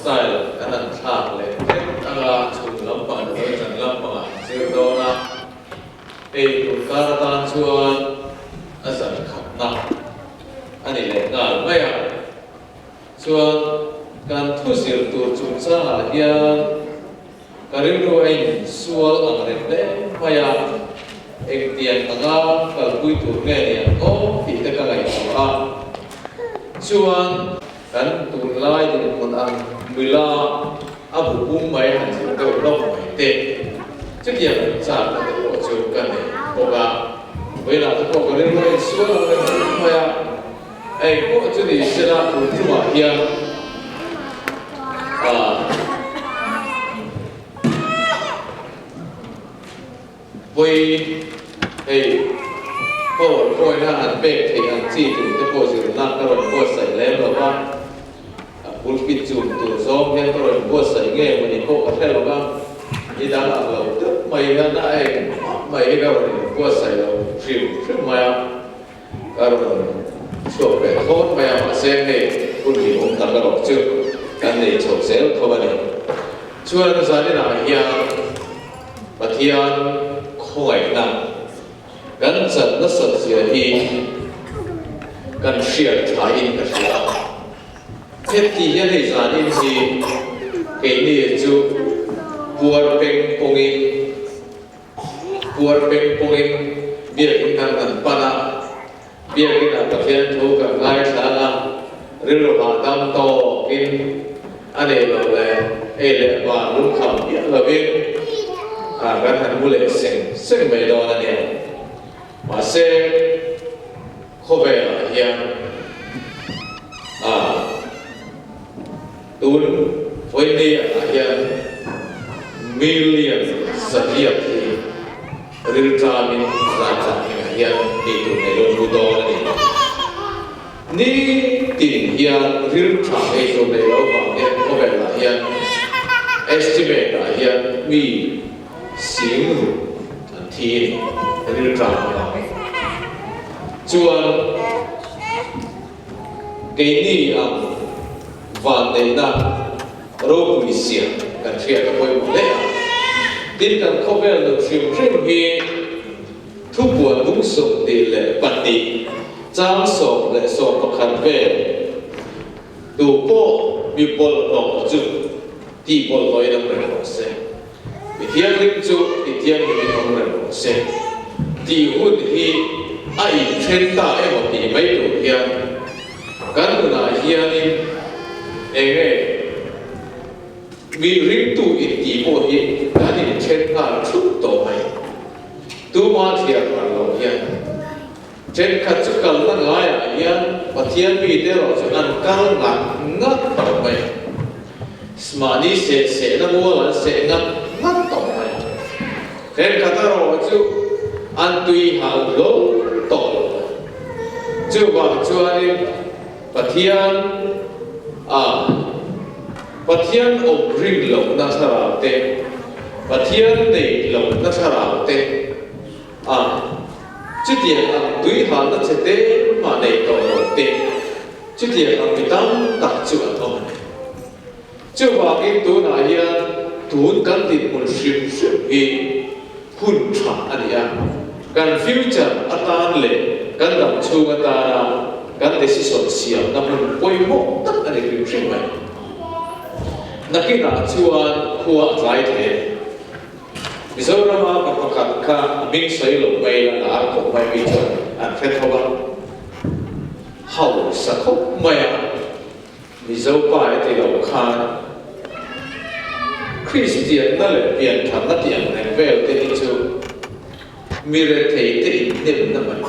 style kan an thak le anga chung lampang da chan lampang sir do na e tu karatan chuan azan khatna ani le ngal maya chuan kan thu sir tu chung cha hian karim ro ai sual ang le maya ek tian anga kal pui tur nge ni o ti ta ka ngai a chuan kan tun lai din kon ang mila abu pum mai han chi to lok mai te chu dia cha ta ko chu kan ne ko ga we la to ko rin ro sual ang maya ai ko chu ni sira tu chu ma hian với cô na ăn bếp thì ăn chi thì cái cô chỉ làm cái rồi cô sấy lên rồi ba bún pít chùm từ xóm nên cái rồi cô sấy nghe mà thì cô có thể là ba đi đã làm lâu tức mày ra đây mày cái rồi cô sấy lâu chịu rất mày cái rồi chụp cái khốt mày mà xem thì cô chỉ cũng tặng cái rồi chứ cái này chụp xéo thôi mà này chưa nó ra đến nào hiện và thiên khôi nặng gần dần nó sợt dễ hi gần xịt trái in cái gì hết kỳ hiện nay ra đến gì cái này chú buồn beng pongin biar kita kan pana biar kita pakai tu kan lain sana rilu hadam to in ane lalu ele ba lu kham ya lebih kan han mulai seng mai do na ne mà sẽ có vẻ là hiện tuần với đi là hiện million sản nghiệp thì riêng ra mình ra hiện đi tuần này luôn vô đó này ní tiền hiện riêng ra cái tuần này lâu vào hiện có vẻ là hiện estimate là hiện mi xỉn thì riêng ra chuan cái này van này na rô bùi xiên cần thiệt là quay một lẽ tin cần không phải là chuyện riêng hi thu buồn đúng sụp thì lệ bận đi trang sổ lệ sổ bậc hành về đủ bộ bị bol nọ chụp thì bol nói năng lực của xe bị thiệt linh chụp thì thiệt bị năng lực của xe thì hôn hi ai trên ta em một tí mấy tuổi hiền cán là hiền em vì riêng tu ít tí bộ hiền đã đi trên ta chút tổ mày tu mà thiệt là lâu hiền trên khát chút cần là ngay à hiền và thiên vì thế rồi cho ăn cao ngắn ngất tổ mày mà đi sẽ nó mua là sẽ ngất ngất tổ mày trên khát rồi chứ ăn tùy hàng lỗ tổ chưa vào chưa đi và thiên ổn rinh lồng na sa rào tê và thiên này lồng na sa rào tê chứ tiền ăn tùy hàng nó sẽ tê mà này tổ tê chứ tiền ăn bị tăng đặc chưa thôi chưa vào cái tối này hiền tuôn cắn thịt một xíu xíu hi hun chả anh em kan future atan le kan dam chung atara kan decision siam na mun poi mo tak ani rim rim mai nakina chuan khuwa zai the Mizorama ka pakhat kha ming sai lo mai la ar ko mai mi chuan an phet hoba hau sa khop mai Mizo pai ti lo khan Christian na le pian tham na tiang ne vel te ni chu mire thei te nem na mai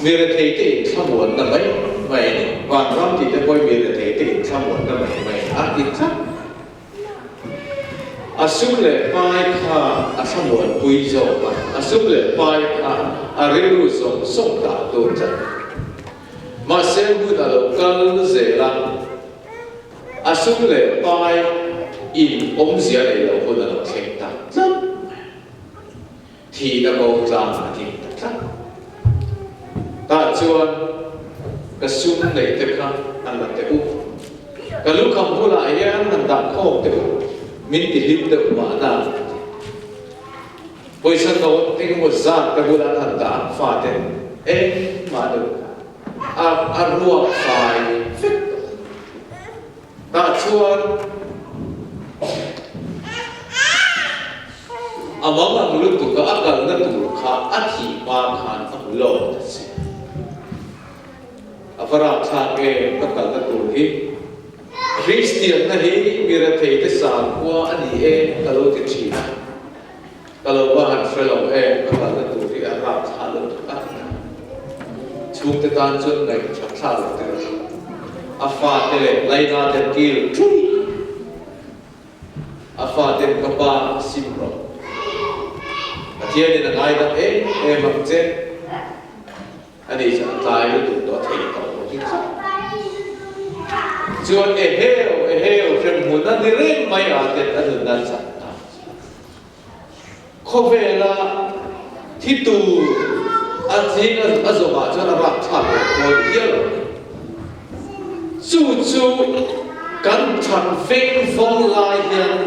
mire thei te thamon na mai mai ni wan ram ti te poi mire thei te thamon na mai mai a ti tha asule pai kha athamon pui zo ba asule pai kha arilu song song ta do cha ma se bu na lo kal ze la asule pai in om zia le lo ko na lo thei ta thì đã có ra thì tất ta chuan cái sum này tất cả anh là cái u kalau kamu lah yang hendak kau tu minti hidup mana poison kau tengok zat kebulan hendak faten madu arwah fai fit tak cuan amang mulut tu ke akal tu ka athi makan amlo sih afara thake akal tu hi Kristian nahi mira thei te sang kwa ani kalau ti thina kalau bahan fellow akal tu hi arab thalo chung te tan chun ngai chak thalo te afa te laina te kil thui afa te kapa simro atia ni ngai da mak che ani sa tai lu tu to thei to ti chuan heo hrem mun an ni rem mai a te an nan sa khovela thitu azing azoma chuan a rak thak ko hial chu kan than feng phong lai hian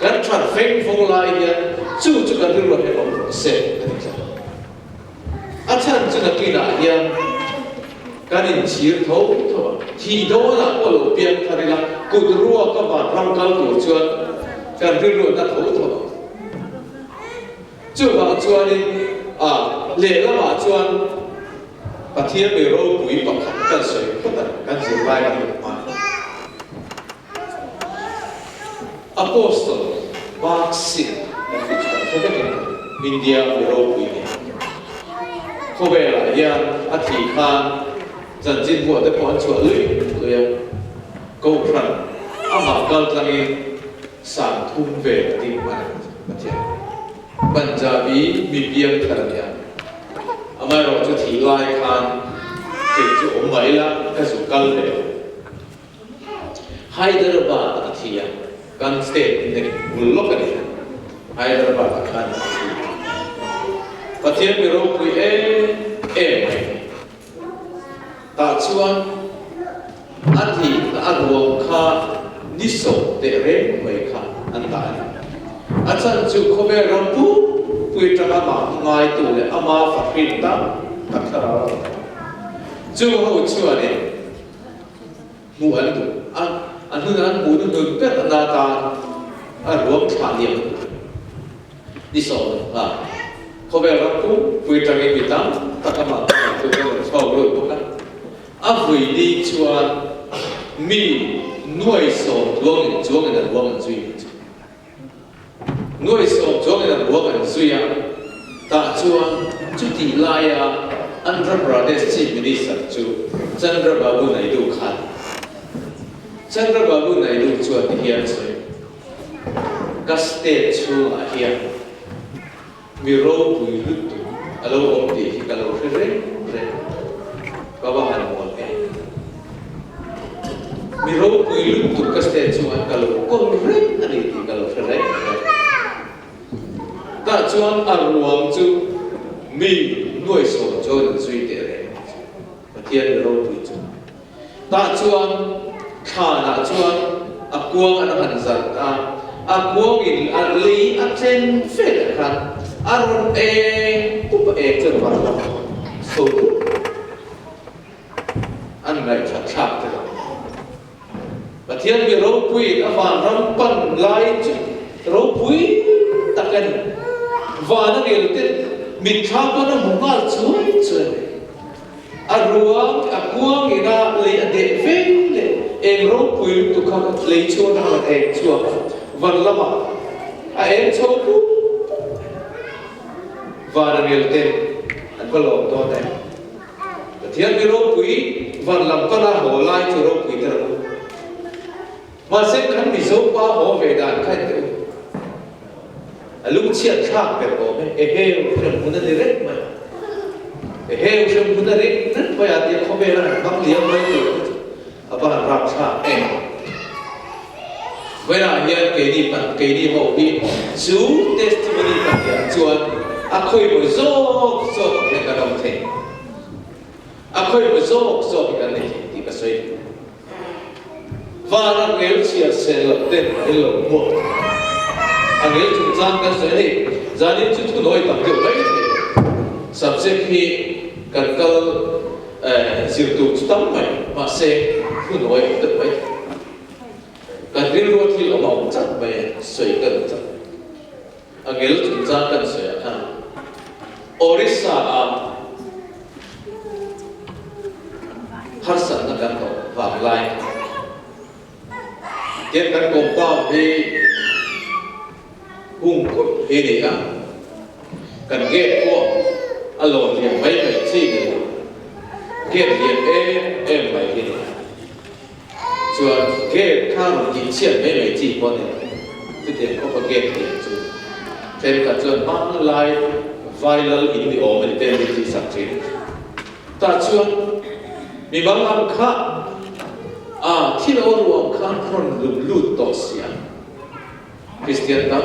kan than feng phong lai hian chu kan ru he lo se a chan chu na kina hian kan in chir tho thi do la ko lo pian thari la ku ruwa ka ba ram kal tu chuan kan ru na tho chu ba chuan ni le la ba chuan pathia be ro pui pa khat kan soi patan kan zir lai kan ma apostol vaksi na fichkan so India be ro pui ni ko be la ya athi khan dần dần bộ tới con chuột lưỡi câu phần ama câu tangi sản thun về tìm bạn thiệt Punjabi mibiang thằng ama rồi cho thị lai khan thì cho ông mấy là cái số câu này Hyderabad thì kan state này bulok cái này Hyderabad khan và thiệt biro kui ta chuan athi arwong kha niso te re mai kha anta achan chu khobe rampu pui tanga ma ngai tu le ama fakrin ta takhara chu ho chuan e mu an tu an mu nu pet na ta arwong kha liam niso ha khobe rampu pui tanga mi ta takama tu so ro tu ka avui đi chuan mi nuôi so chuang en luang en zui nuôi so chuang en luang en zui ya ta chuan chu ti lai ya Andhra Pradesh chief minister chu Chandrababu Naidu khan Chandrababu Naidu chuan hian choi ka state chu a hian mi ro pui lu tu alo om ti hi ka lo re babahan mo miro pui lu tu ka state chu an ka lo ko re ani ti ka lo re ta chuan arwang chu mi nuôi so cho nên suy te re pathian ro pui chu ta chuan kha na chuan akuang an han zat ta akuang in ali aten fe khan aron pupa chen wa so an ngai chak te pathian bi ro pui a van ram pan lai chu ro pui takan va na gel te mi tha pa na mungal chuai arruang akuang ina le ade veng le en ro pui tu kha le chu na la e chu van lama a en chu pu va na gel te an pa lo do te pathian bi ro pui van lam pa na ho lai chu ro pui te mà xem khán bị dấu qua họ về đàn khai tự lúc chiết khác về họ heo trong cuốn này rất mà heo trong cuốn này rất bây giờ thì họ về là bắt liếm mấy người ở bên rạp xa với là hiện cái đi họ bị chú testimony bằng hiện chuan khơi một dốc cái cái đồng thế khơi một dốc cái này thì cái xoay và là nghề chia sẻ lập tên cái lỗ một anh nghề chúng ta cần sẽ đi gia đình chúng tôi nói tập tiểu mấy thế sắp xếp khi cần cơ dự tụ tấm mày mà sẽ cứ nói được mấy cần đi luôn thì là mỏng chắc về sợi cần chắc anh nghề chúng ta cần sẽ Orissa Harsan na ganto vàng lai kiến căn công qua đi hung cốt hi đi cần ghét của alo liền mấy mấy chi đi ghét liền em mấy hi đi chuan ghét khang chỉ chuyện mấy mấy chi qua đi cái tiền có ghét liền chú trên cả chuan băng lai viral in the omen tên đi sắp chết ta chuan mi bang am kha thil oruam khan khron lum lut to sia Christian ta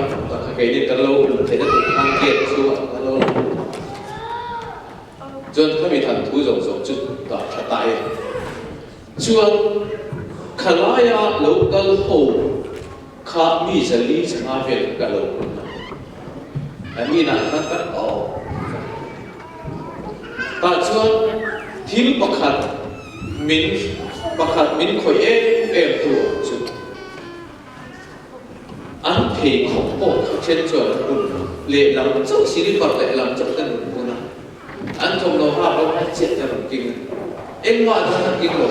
cái đi cái lâu thấy nó cũng khang kiệt chu cái lâu chuan kami than thu rong rong chu ta tha tai chuan khalaya local ho kha mi zali changa vel ka lo ani na kan kan ta chuan thil pakhat min khoi em tu chu an phei khop po chen chuan kun le lam chau siri par le lam chau kan kun an thom lo ha lo ha chet ta king eng wa ta king lo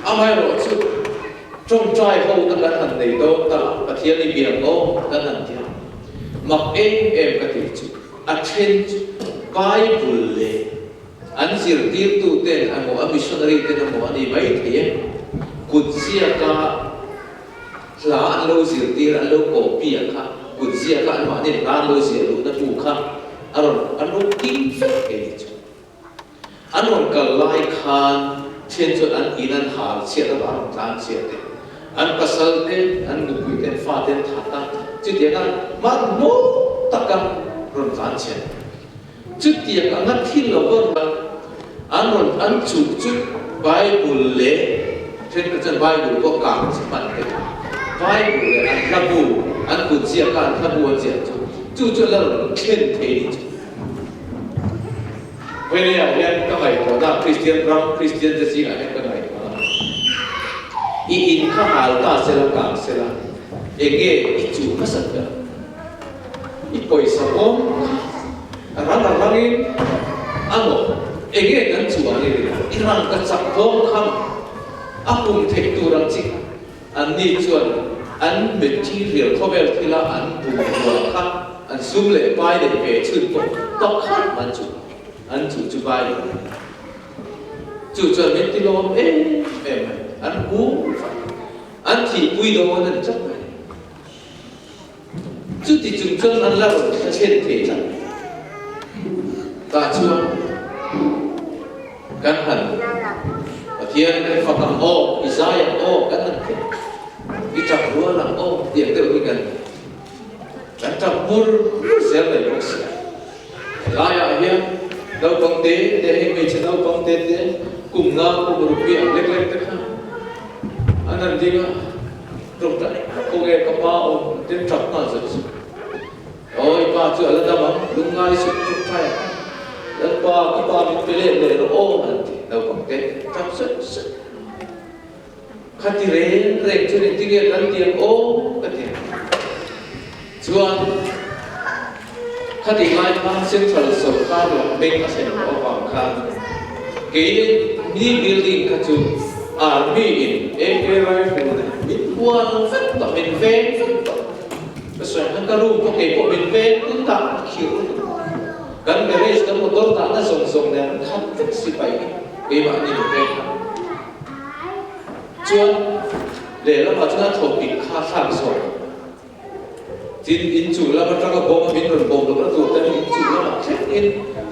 amai ro chu trong trai ho ta kan han nei do ta pathian ni biang o kan han tia mak em ka ti chu a chen Bible le an zir tir tu ten amo a missionary ten amo ani mai thie kutsia ka la an lo zir tir an lo copy kha kutsia ka an ma ni an lo zir lu na tu kha aron an lo king fe ke ni chu anon ka lai khan chen chu an inan har che da bar tan che te an pasal te an nu pu ten fa ten thata chu te na ma mo taka ron tan che chút tiền anh ngắt thiên là vâng anh còn anh chụp chút Bible lệ trên cái chân Bible có cả một bản cái Bible lệ anh là bù anh cũng chia cả anh là bù anh chia chú chú là thiên thế đi vậy nên là hiện các ngài có đã Christian ram Christian thì gì anh các ngài in khá hal ta sẽ là cả sẽ là để nghe ít chú nó sẵn được ít coi sao rana langin amo ege dan chuani irang kacak bom kham apum thek turang chi anni chuan an material khovel thila an bu kha an sum le pai de pe chut po tok khan man chu an chu bai chu chuan metilo em an bu an thi pui do nan chak chu ti chung chuan an la ro chen the cha ta chuan kan han pathian kan fakam o Isaiah o kan han ki chak ruwa lang o tiang te ui kan chak mur sel lai bok sia laya hian dau bang te he me chen dau bang te kum nga ko rupi ang lek lek te kha anan dinga rong ta ko ge ka pa o ten chak na zu oi pa chu ala da bang lungai su chu thai dan pa ki pa mi pele le ro o an ti dau bang te chak se khati re chu ni ti ge kan tiang o ka ti chuan khati mai pa central sarkar la bank ase o bang khan ke ni building ka chu army in eke rifle min buan fet ta min ven so han ka room ko ke ko min ven kun ta khiu kan garage kan motor ta na song song ne khat fet si pai ke ba ni ven chuan le la ma chuna topic kha tham so tin in chu la ma tra ka bom min ron bom lo tu ta in chu la ma check in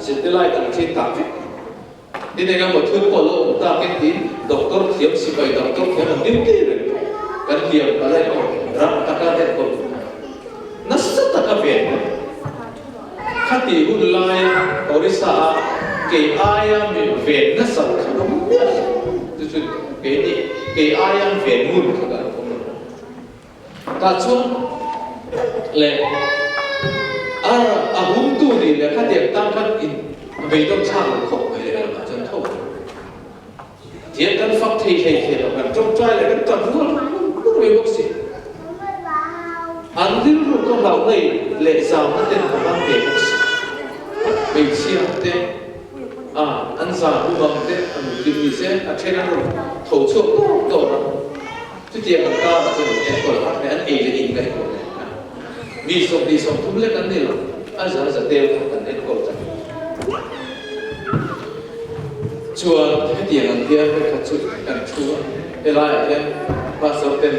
satellite kan che ta fit đi này ngang một thứ cổ lộ ta cái tín doctor thiệp si bảy doctor thiệp là điểm tì rồi cái thiệp ở đây còn rap ta cái đây còn nó rất là cái việc khác thì hút lai Orissa cái ai mình về nó sợ không biết cái gì cái ai ăn về nguồn của cả không được cả chuông lệ hung tu đi lệ các điểm tăng các in về đông sang khổ về lệ là chân thâu thiệt căn phát thì là gần trong trai là gần toàn luôn về bốc xị anh đi lúc con lão này lệ giàu nó tên của anh về bốc xị về xịa tên anh giàu cũng bằng tên anh tìm gì sẽ trên anh rồi thấu chuộc tổ lắm chứ tiền càng cao là cho mình em còn là anh ấy để in cái của này vì sống không lấy cái này là anh giờ tiêu cần đến cổ chẳng chùa cái tiền anh kia phải khắc chụp cần chùa để lại em và sau tên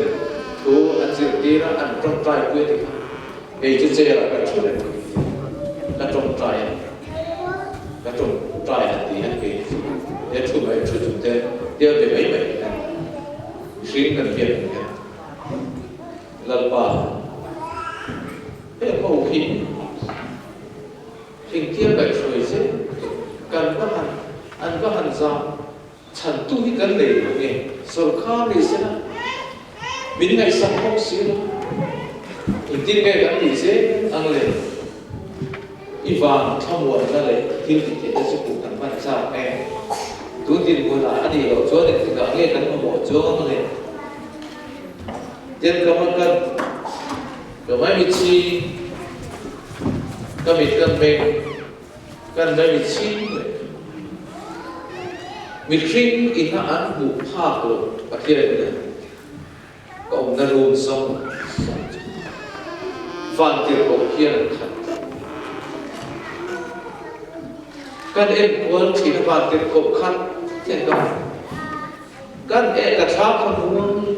thú anh dự kia anh trong trai quyết định để chứ chơi là cần chùa là trong trai thì anh kia để chụp vậy chụp tên tiêu để mấy mấy riêng cần việc lần ba cái màu hình kia bảy rồi chứ cần có anh có hành ra chẳng tu cái cần này nghe sau khá này sẽ mình ngày sáng không xí đâu mình tin cái cần gì chứ anh lên y vàng tham muộn ra lấy thiên thì sẽ chịu cần phải sao em tu tin của là anh đi ở chỗ này thì cả nghe cần một chỗ này trên cơ mà cần rồi mấy vị trí các vị cần mấy vị trí mình riêng in ăn bù phá của các kia này có ông ta luôn xong vạn tiền của kia là thật cần em muốn chỉ là vạn tiền của khăn thế đó cần em cả tháp không muốn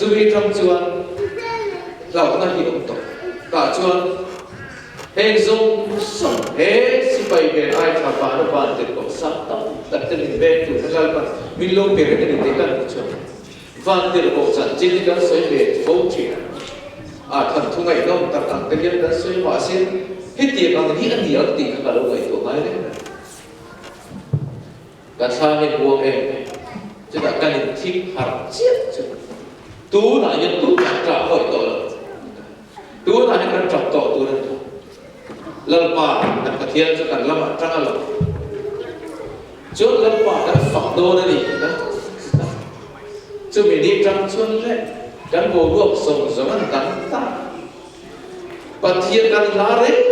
chú ý trong chuan lão ta hiểu tổng cả chuan hên dung sống hết si bay về ai thả phá nó bàn tiền cổ sắc tóc đặt tên mình về chủ nó ra bàn mình lâu về cái này để cần chuan van tiền cổ sản chính cái đó xoay về phố chỉ thần thu ngày đông tập tặng cái nhân đó xoay hóa xin hết tiền bằng thì ăn nhiều thì cả lâu ngày tuổi mai đấy cả xa hết buông em chứ đã cần thích hạt chết chứ tú là nhân tú trả hỏi tội tú là nhân trả tội tú nên lần bà đặt cái thiên cho cần lâm trăng là trước lần bà đặt phật đô này đi chứ mình đi trăng xuân đấy cần vô ruột sống giống ăn cắn ta bà thiên cần lá đấy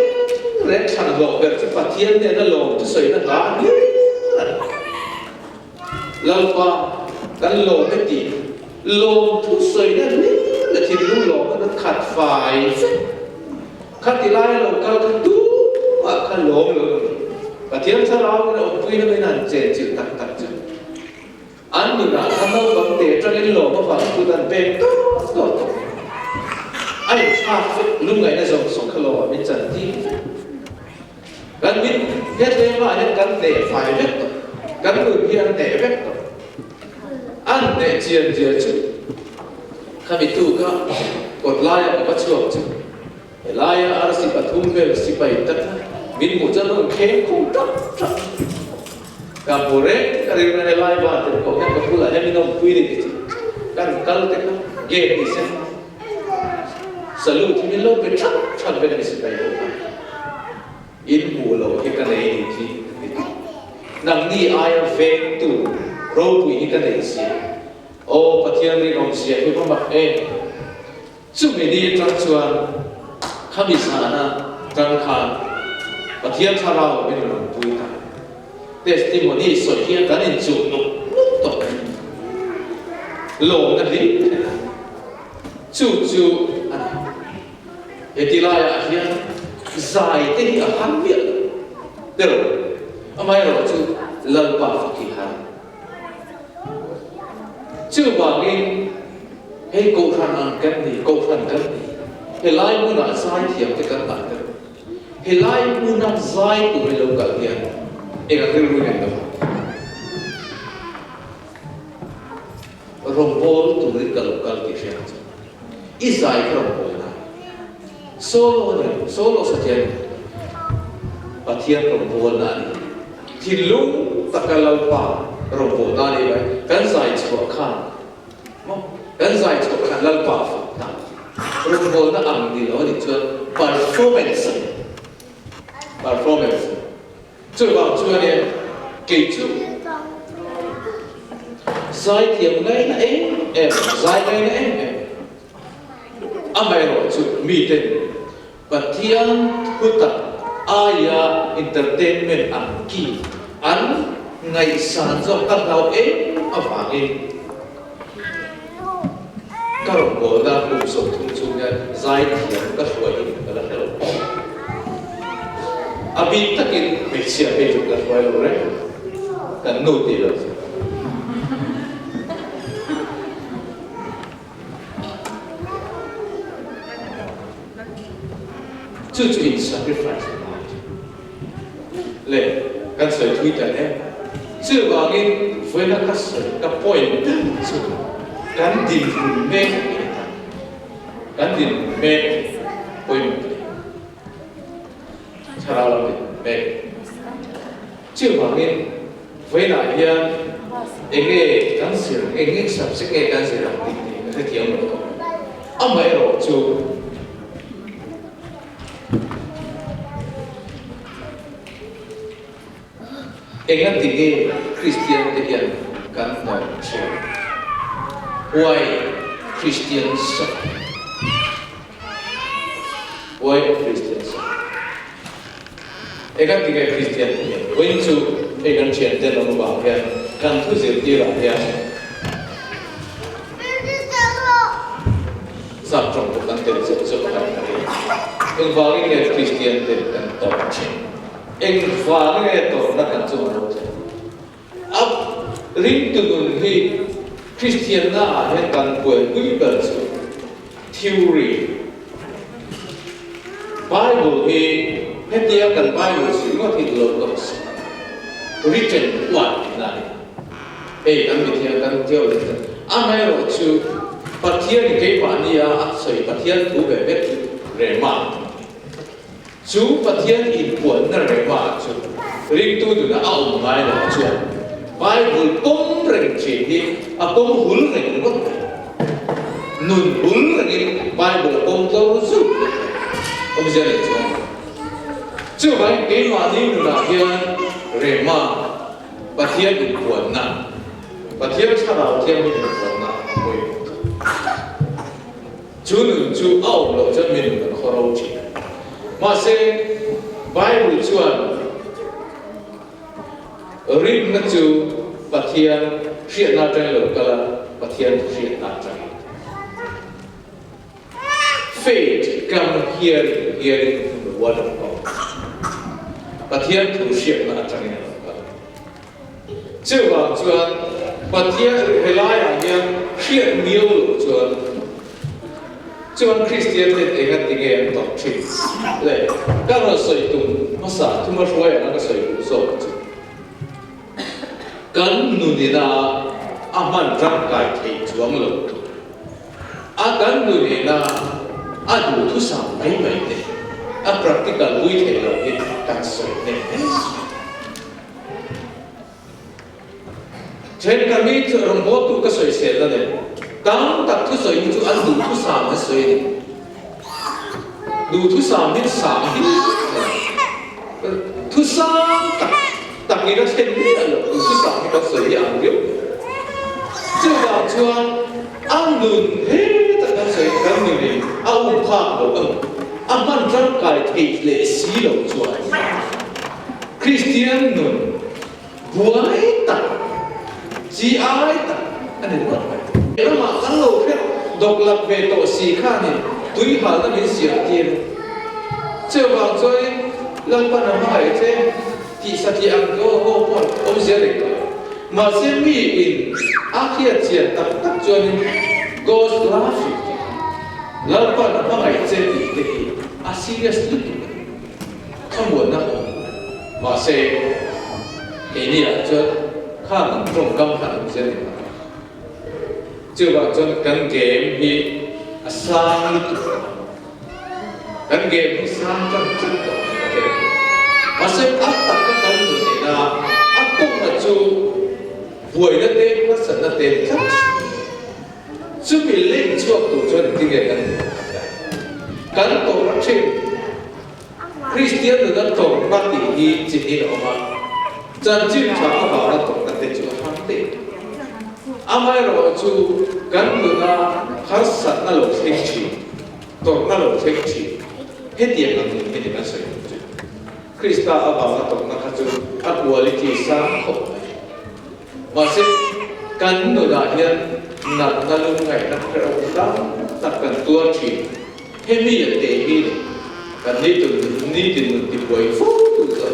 đấy chẳng lộ về chứ bà thiên này nó lộ chứ sấy nó lá lần bà cần lộ cái gì lộ thu sấy nó là thì lúc lộ nó khát phải khát thì lai lộ cao khát tú mà khát lộ rồi và thiên sao đó nó quy nó mới nản chè chịu tắc tắc chứ anh mình đã tham gia vấn đề cho nên lộ mà vào tu đàn bền tốt anh lúc này là dòng sống khá lộ mình chẳng tin gần mình hết lên mà hết cần để phải vết cần người kia để vết anh để chiền chứ kami tu ka kot laya ka chuak chu laya ar si pathum ve si pai tat min mu chan on khe khum tak tak ka pore ka ri na lai ba te ko ka pula ya min on pui ri ti kan kal te ka ge ni se salu ti min lo be thak be ni si pai ko in mu lo ke ka nei ni ti nang ni aya ve tu ro pui ni ka nei si ô và thiên linh ông sĩ thì không mặc em chú mình đi trong chuan khám bị sản na trong khan và thiên cha lao bên lòng vui ta testimony soi thiên cái nên chụp nụ tốt lồng cái gì chú thì lại à thiên dài thế ở hắn miệng được ông ấy rồi chú lần vào phải kỳ hạn chưa bảo nghe hay cậu thằng ăn cái gì cậu thằng cái gì hay lại muốn ăn sai thì cái căn bản đó hay lại muốn ăn sai tụi mình lâu cả tiền em cái luôn này đâu rong bol tụi mình cả lâu cả cái gì ít sai cái rong bol này solo sao chơi và thiên rong bol này thì lúc tất cả lâu pa rồng bộ ta đi vậy cái giải chúa khan cái giải chúa khan lăng bảo phật ta rồng bộ nó ăn đi nó đi chơi performance chơi vào chơi này kỹ chú giải thiệp ngay là em giải ngay là em amai rồi chú mi tên và thiên hút tập aya entertainment ăn kỳ ăn ngày sản do các lao ở vàng em các đồng bộ đã cùng sống chung chung nhân giải thiệp các suy nghĩ và là hello abi takin bị chia bị chụp các suy nghĩ rồi cần nốt đi rồi chú in sacrifice lệ căn sợi thui trả em chưa vào cái với nó cắt sợi các point chú gắn đinh mê point chả là mê chưa vào cái với lại hiện cái căn sợi cái sắp xếp cái căn sợi là cái tiếng một câu mấy rồi chú Engan tinggi Christian dia kan macam why Christians Engan tinggi Christian dia when tu engan cerita nama bahagia kan tu cerita bahagia sab trong cuộc đang tiền sự sự phải nhưng vào cái nghề Christian thì cần tập trình anh vào cái nghề tổ nó cần dùng đâu chứ ấp riêng từ nguồn hi Christian là hiện cần quên quý bẩn sự theory Bible hi hết dia cần Bible sự nó thì logos written word này anh bị thiên cần theo lên ai rồi chứ phát hiện cái bản địa ác sợi phát hiện thú về biết rẻ mà chú phát hiện in cuốn là rẻ mà chú riêng tôi tụi nó ảo ngay là chú Bible công rèn chỉ đi công hul rèn có nun hul rèn Bible công tao giúp ông giờ này chú phải cái mà đi là hiện rẻ mà phát hiện in cuốn na phát hiện sao nào thiên in cuốn na chú nữ chú ảo lộ cho mình cần khó đâu chỉ mà sẽ Bible chuan rim na chú bát thiên hiện na trái lộ cả bát thiên hiện na trái faith come hearing from the word of God bát thiên thu hiện na trái chú bảo chuan bát thiên rely on hiện nhiều lộ chuan Chuan Christian thì engan tinggi doctrine, le, kalau soi tung masa tu masuk ya nak soi so, kan nunina aman ram kai thei chuang lo, kan nunina adu tu sam mai mai de, practical vui thei lo ni kan soi ne. Jadi kami tu orang buat tu kasoi sel le.当特出水就按路出三的水，路出三的三的，出三特几多千米了，路出三的水样的，就讲说按路嘿，这个水跟你的乌帕罗慢张开提来洗了出来 ，Christian nun，不爱打，只爱打，安尼讲。Nó mà ăn lâu phết độc lập về tổ sĩ khác này túi hở nó biến xỉa tiền chưa vào chơi lần ban năm hải thế thì sao thì ăn có hô bọn ông sẽ để mà xem mi in ác hiệt tiền tập tắc cho nên goes laughing lần ban năm hải thế thì serious lắm không muốn đâu mà sẽ cái này là cho khác trong cam thẳng sẽ chưa bảo cho căn game thì sang căn game thì sang trong chút đó mà xem áp đặt các căn người này là áp công là chú buổi nó tên nó sẵn nó tên khắc chứ bị lên chuộc tủ cho những cái nghề cắn tổ nó trên Christian nó tổ bác tỷ hi chỉ đi đâu mà chân chim chó vào nó tổ nó tên chúa hắn tên amai rồi chú cắn người ta khá sẵn nó lộ sinh chỉ tổ nó lộ sinh chỉ hết tiền là mình cái gì nó sử dụng Krista ở vào nó tổ nó khá chú áp quality sáng khổ mà sẽ cắn người ta nhân nặng nó lưng ngày nó phải ông lắm tập cần tua chỉ hết mi nhận tế mi cần đi từ mình tìm quay phút từ giờ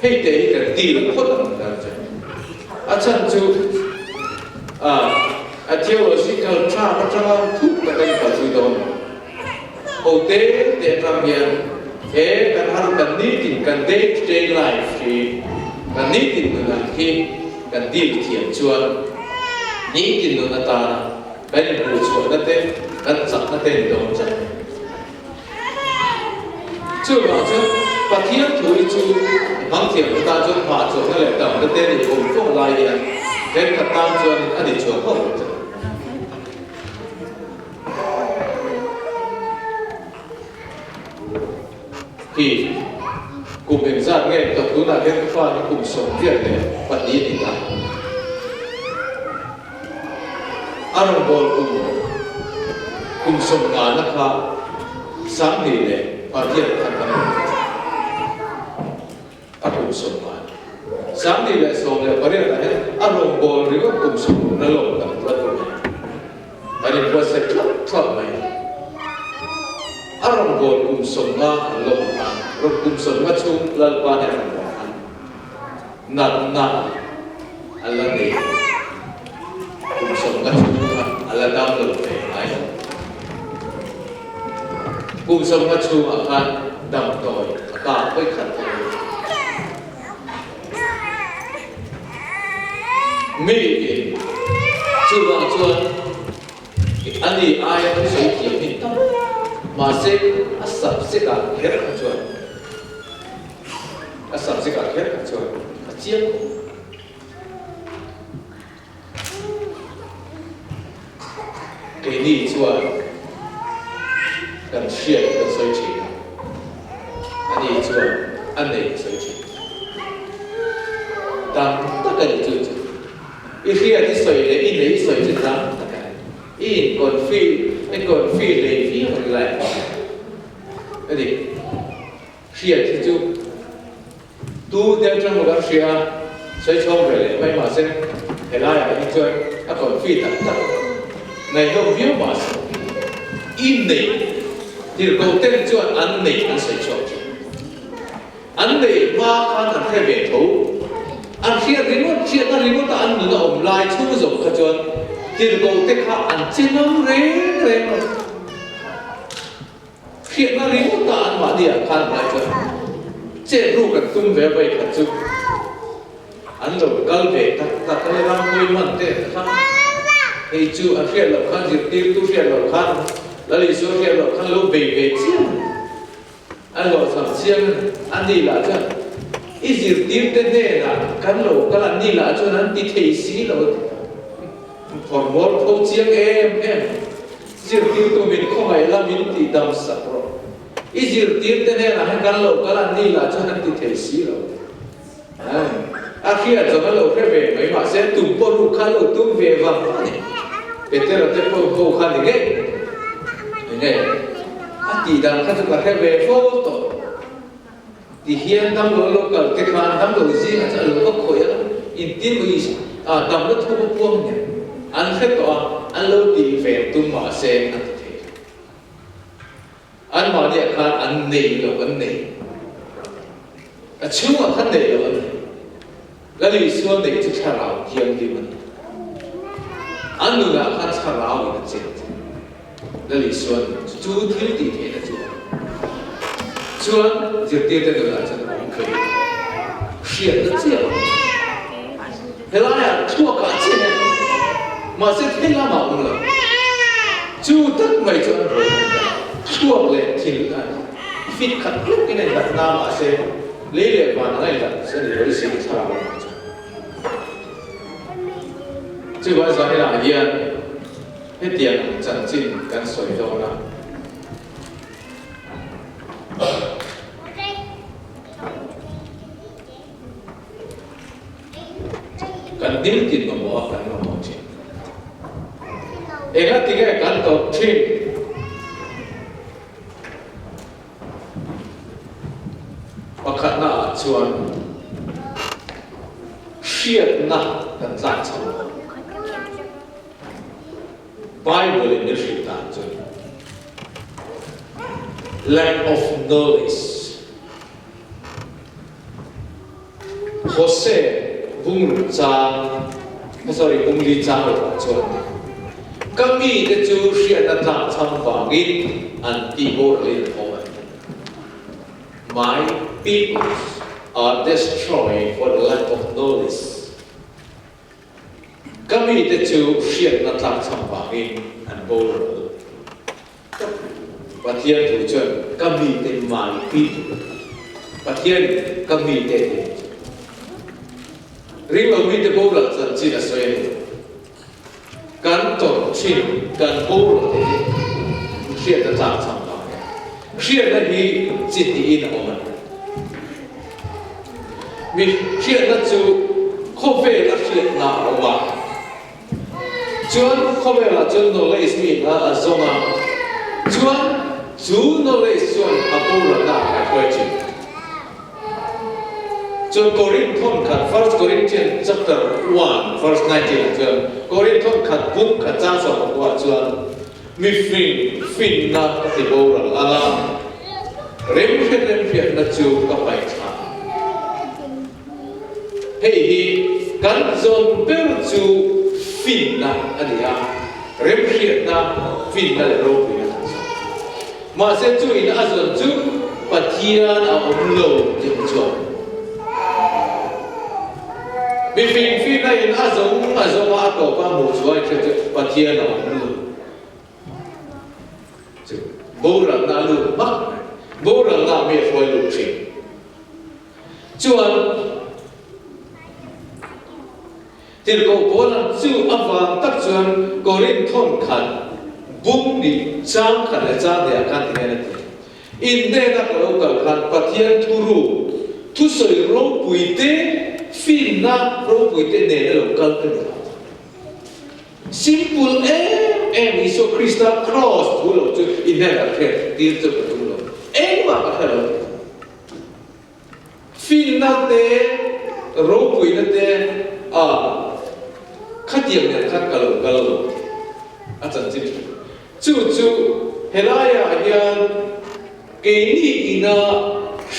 hết tế cần đi là khuất ở mình đang chơi à chân chú theo ở sĩ cơ cha nó cha thuốc là cái cả chú đó hậu tế để làm việc thế cần hắn cần đi tìm cần day to day life thì cần đi tìm người làm khi cần đi thiền chuan ní tin nó ta cái này bùi chuột nó tên nó chặt nó tên đồ chắc chưa bảo chứ và thiên thủy chú mang thiệp của ta cho hòa chuột nó lại tổng nó tên thì cũng không lại gì cái thật tam chuột anh đi chuột không thì cùng mình ra nghe tập tú là cái pha nó cùng sống việc để quản lý thì ta anh bol cùng sống ngàn nó khá sáng thì để hoàn thiện thành công anh cùng sống ngàn sáng thì để sống để hoàn thiện là hết anh bol thì cũng cùng sống nó lộn cả tất cả anh đi qua sẽ thoát này anh bol cùng sống ngàn lộn ngàn rồi cùng sống ngàn chung lần qua này nặng anh là gì cùng sống ngàn chung là đam lực về ai cùng sống ngàn chung ở kan đam tội cả với khẩn mi chưa bao giờ anh đi ai cũng sẽ kiếm hình tâm mà sẽ sắp sẽ cả hết cả chuột sắp sẽ cả hết cả chuột chiếc cái này chuột cần share cần soi chỉ anh này chuột anh này soi chỉ tam tất cả những chuyện ít khi anh soi để in để soi chỉ tam tất cả in còn phi lấy phi còn lại cái gì share thì chú tu theo trong một cái share soi trong về mấy mà xem thế là anh chơi anh còn phi tất tất này không biết mà in này thì đầu tiên cho anh này anh soi trong anh này mà anh là cái bề thấu anh khi anh remote anh nó ôm lại thu dụng cái chuyện thì đầu tiên là anh chỉ nắm rèn khi anh remote anh mà đi ăn lại chuyện chế ruột cái tung về vậy cái chuyện anh rồi cái về ta cái làm vui mình thế không thì chú anh khi là khăn gì tiêu tu khi là khăn là lý do khi là khăn lâu về chiên anh gọi sắm chiên anh đi là chứ ít gì tiêu thế này là khăn lâu cái là đi là cho anh đi thấy xí rồi còn một câu chiên em chiên tiêu tụi mình không phải là mình thì đâm sập rồi ít gì tiêu thế này là khăn lâu cái là đi là cho anh đi thấy xí rồi khi ở trong lâu cái về mấy mà sẽ tụm bộ đủ khăn lâu tụm về vòng này để thế là thế cô khăn thì nghe chỉ đang khăn chụp cái về photo thì hiện tâm đồ lâu cả cái khăn tâm đồ gì là sẽ lâu có khối in tiếng của gì tâm nó thu buông nhỉ anh khách đó anh lâu thì về tụm mà xem anh thế anh mà địa khăn anh nề là anh nề chú mà khăn nề là anh là lý do nề chứ chả nào hiền thì mình anh nu là khăn chả nào mình chết là lý do chú thiếu đi thế là chú giờ tiêu tiền là chân không kể hiện nó chết thế là này thua cả chết mà sẽ thế là mà ông là chú tất mấy chỗ rồi thua lên thì là fit khẩn lúc cái này đặt nam mà sẽ lấy lệ và này là sẽ để đối xử chả nào chứ bây giờ là yên hết tiền chẳng chinh cần soi đâu nào cần điên tiền mà bỏ cần mà bỏ chuyện em thì cái cần tập chuyện và khả năng chuan siết na cần giải chồng Bible in the street lack of knowledge Jose bung li cha ho chuan kami te chu siat na tlang chang wangin an ti bo lin home my people are destroyed for the lack of knowledge kami te chu siat na tlang chang wangin an bo Pathian thủ chuẩn kami te my people Pathian kami te riêng ông đi tới bố là dân chỉ là xoay cán tổng chim cán bố là thế hiện là dạng thằng đó hiện là đi chỉ đi in ông vì hiện là chú không về là hiện là ông bà chuan không về là chuan nó lấy gì là giống à chuan chú nó lấy chuan à bố là đã phải quay chim John Corinthian kat First Corinthians chapter 1 verse 19 John Corinthian kat book kat trang so kwa John mi fin na ti bo ra ala rem phiet na chu ka pai cha hei hi kan John per chu fin na adia rem phiet na fin na ro pi ma se chu in a John chu pathian a om lo ti chu vì phim này nó giống mà tổ qua một số anh chơi và thiên nó luôn bố rằng là luôn mất bố rằng là miệt phơi luôn chuyện chuan thì cậu bố là chú ấp vàng tắc chuan có lên thôn khẩn bung đi trang khẩn là trang để ăn thì này in đây là cậu cần khẩn và thiên thu ru thu sợi rô bùi tê phim na rô bùi tê nè là cần cái gì simple em Iso Christa cross tu lo tu in đây là cái tiêu chuẩn tu lo em mà cái đó phim na tê rô bùi tê khát tiền này khát cái lo à chân chính chú helai à hiền cái ní ina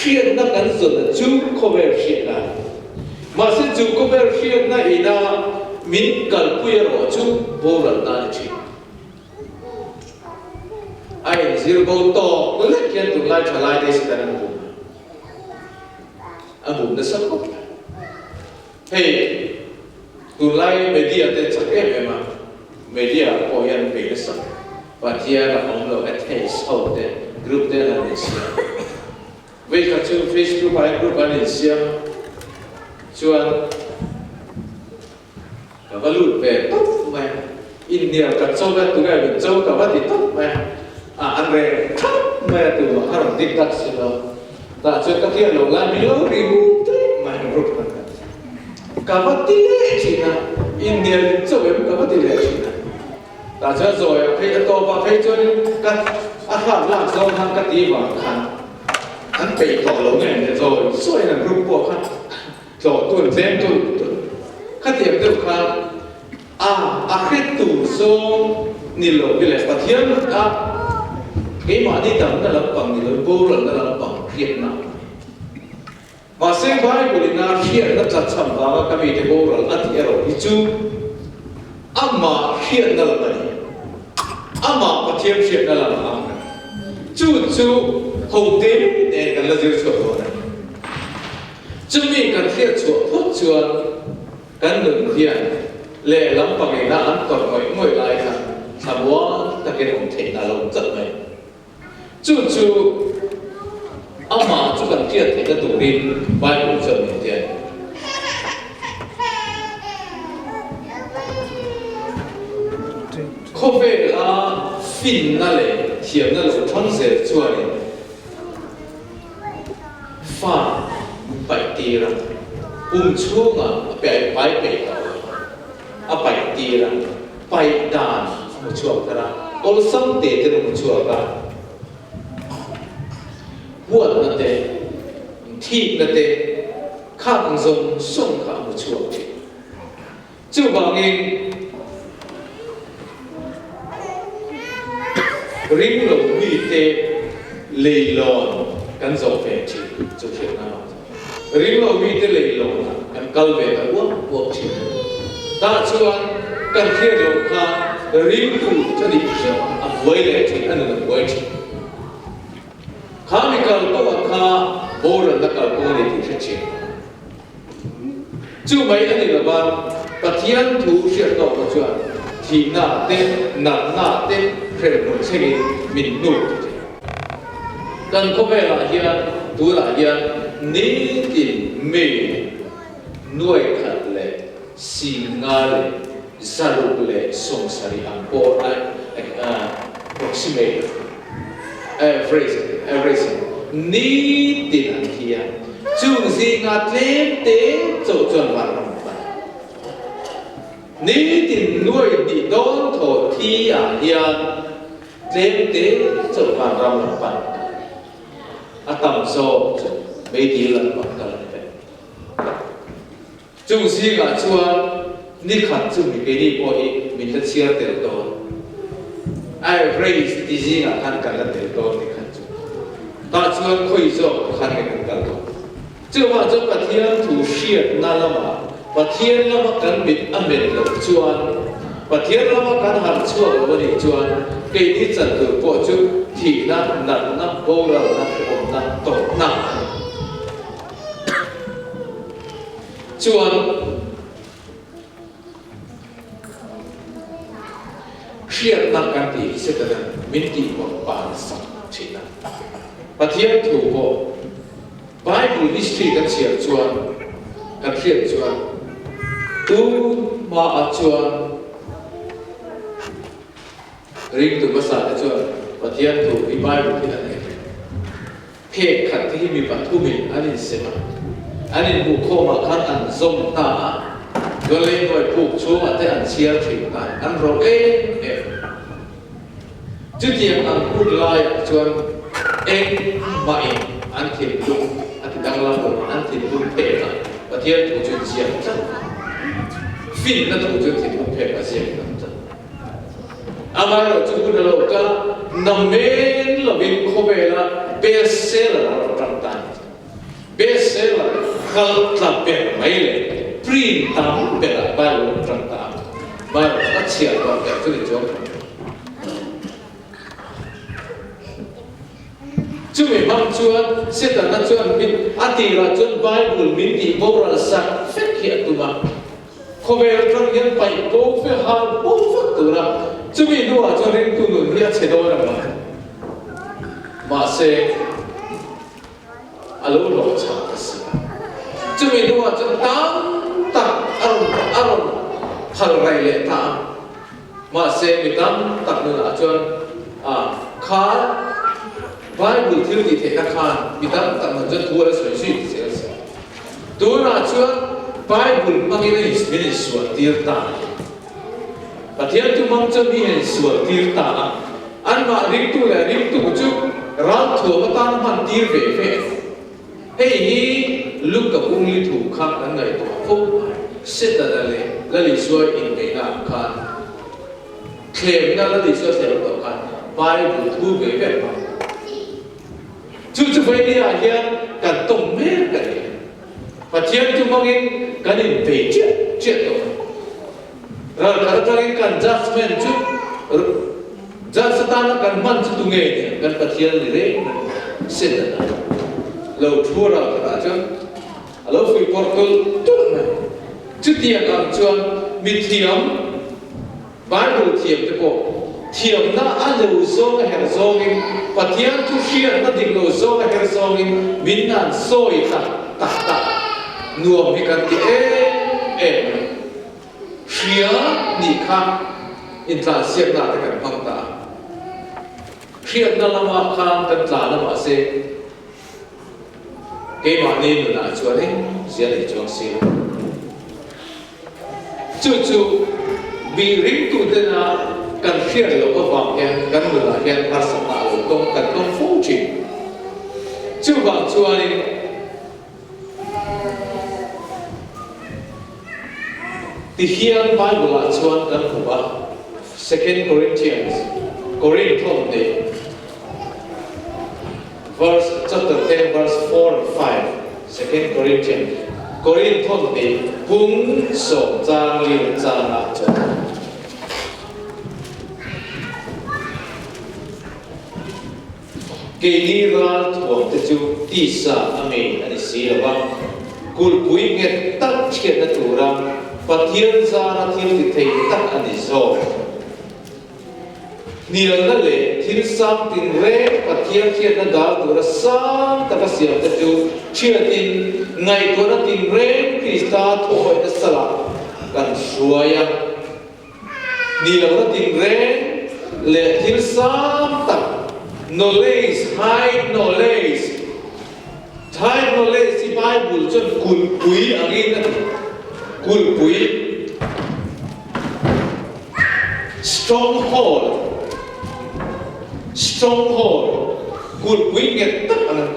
hiện na cần dùng là chú cover hiện là mà sẽ chú cover hiện na ina min cần quay rồi chú vô lần na chỉ ai zero bao to tôi lấy kiện tụi lại trả lại đây sẽ là anh bụng nó sắp không hey tụi lại media để chắc em mà media có hiện về nó sắp và kia là ông lo at hay sau đấy group đấy là gì bây giờ chú Facebook hay group anh xem chuan cả các lụt về tốt mà India cả châu cái tụi cái bên châu cả các thì tốt mà anh về tốt mà tụi nó khá là tích cực xí đó ta cho các kia lồng lan mi lâu đi bu thế mà group cả các tỷ lệ chỉ là India châu em cả các tỷ lệ chỉ là ta cho rồi thấy to và thấy cho các hàng làm xong hàng các tí vào khăn hắn bị thọ lỗ này rồi xoay là rung buộc khăn rồi tuần xem tuần các tiệm được khăn hết tủ số nhìn lộ cái này và thiên cái mà đi tầm là làm bằng thì nó vô lần là làm bằng hiện nào và xem vai của mình là hiện nó chặt chậm vào các vị thì vô lần là thì rồi đi chú mà hiện là gì mà và thiên hiện là làm chú hồng tím để cần là gì chỗ đó chúng mình cần thiết chỗ thuốc chuột cần đừng hiện lệ lắm bằng người đã ăn còn ngồi lại thằng thằng bố ta cái không thể là lòng giận mày chú mà chú cần thiết thì cái tủ đi vai cũng chờ mình tiền fin na le thiam na lo thon se chuan in fa pai ti ra chunga pai ta a pai ti ra pai dan mu chuak ra ol sam te te mu chuak ra huat na te thi na te khang zong song kha mu chuak ti chu bang in ring lo mi te leilon kan zo fe chi chu thiam na ring lo mi te leilon kan kal ve ka wo chi ta chuan kan khia lo kha ring tu chani khia a voi le chi an na voi chi kha mi kal ko kha bor na kal ko ni ti chi chu mai ani la ba pathian thu shia to ko chuan thi na te na te kre mo che min nu kan ko ve la hian tu la hian ni tin me nuai khat le singal saruk le songsari ampo approximate everything ni tin an thia chung si nga tlem te zo chon war ram pa ni tin nuai di don tho thi a hian tlem te zo war ram pa atam so mấy tí lần bằng cả lần vậy chung si cả chuan ni khát chung mình cái đi bôi mình đã chia tiền đó ai raise tí gì cả khăn cả lần tiền đó ni khát chung ta chuan khơi cho khăn cái cả đó chứ mà cho cả thiên thủ share na lama và thiên lama cần bị âm biệt lộc chuan và thiên lama cần hạt chuan ở đây chuan cái đi chân từ bộ chung thì na bô ra na ôm na tổ na chuan khia na kan ti se ta min ti ko pa sa china pathian thu ko bible history kan chia chuan kan khia chuan tu ma a chuan ring tu basa a chuan pathian thu i bible ti an phe khat ti mi pa thu mi ani sema anh buộc kho mà khát ăn zong ta, rồi lên rồi buộc số mà thấy ăn chia thịt lại, ăn rồi chứ tiền ăn cút lai chuan em mày ăn thịt luôn, ăn thịt đang làm rồi ăn thịt luôn phê lại, và thiên thủ chuyện chia chắc, phim nó thủ chuyện thịt luôn phê và chia chắc, ama rồi chúng tôi đâu cả nằm bên là bên kho về là bestseller là trong tay, bestseller khal tlap pe mai le print tam pe la ba lo tran ta ba lo ta chia ba pe chu ni jo chu me bang chuan se ta na chuan min ati la chuan bible min ti bo ra sa fek hi tu ma kho ve tran yan pai bo fe ha bo fak tu ra chu mi no a chuan rin tu nu hi a che do ra ma se alo lo cha ta si chúng mình đúng là chúng ta aron hal rai le ta mà se mi tam tak nữa chuan khá bible thiếu thì thế ta khan mi tam tak nó rất thua là suy suy sẽ tu là chuan bible mang cái này mình sửa tiêu ta và thiên tu mang cho mình sửa tiêu ta anh mà riêng tu là riêng tu chút ran thua mà ta mang tiêu về hey lúc gặp ông lý thủ khác anh này tổ phúc sẽ ta là lý do in về làm khan claim là lý do sẽ làm khan Bible thu về về mà chú phải đi à hiện cả tổng mấy cái và thiên chú mang in cái này về chuyện đó rồi cả cho nên cần judgment chú judgment cần man chú tu nghe cần phát hiện gì đấy sẽ là lâu thua rồi cả chứ lâu phi portal tốt này chứ tiền làm chuan bị thiểm Bible thiểm thế bộ thiểm na ăn lâu zong hay zong in và thiểm tu khiết na định lâu zong hay zong in min nan soi ta nuông hay cái khía nị khang in ta siết na cái bằng ta khiết na lama khan kan tla lama se ke ma ni nu na chuan he zia le chuang si chu bi ring tu te na kan khiết lo ko wang hian kan nu la hian har sa ta lo kong kan kong fu chi chu wang chuan ni ti hian Bible la chuan kan hu ba 2 Corinthians verse chapter 10 verse 4 and 5 2 Corinthians Corinthon de pung so chang liu chang na cha ke ni ral thuang te chu ti sa ame ani si la ba kul pui nge tak chiat na tura pathian za na thil ti thei tak ani zo nial na le thil sam tin re pathian chiat na dal tura sam ta ka siam te chu chiat tin ngai ko na tin re Krista thoi na sala kan suaya nial na tin re le thil sam tak knowledge high knowledge si Bible chon kul pui angin na kul pui stronghold kul pui nge tak anan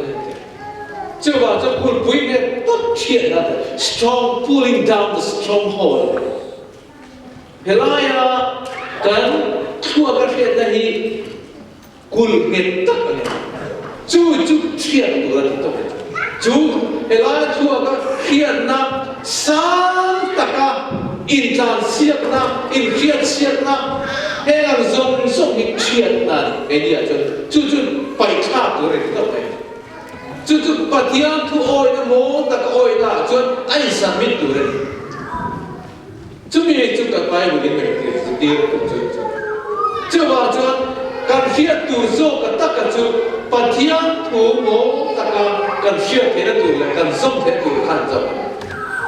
chu ba cho kul pui nge tak chiat na strong pulling down the stronghold helaya kan thua ka chiat na hi kul nge tak anan chu chiat tu ra to chu helaya thua ka chiat na sang taka in tan siak na in khiat siak na helang zong hi chiat na cái gì chu pai tha tu re to pe chu pathian thu oi na mo tak oi na chu ai submit tu re chu mi chu ka pai bu din me ti ko chu ba chu kan khiat tu zo ka tak ka chu pathian thu mo tak ka kan khiat he na tu le kan zong he tu khan zo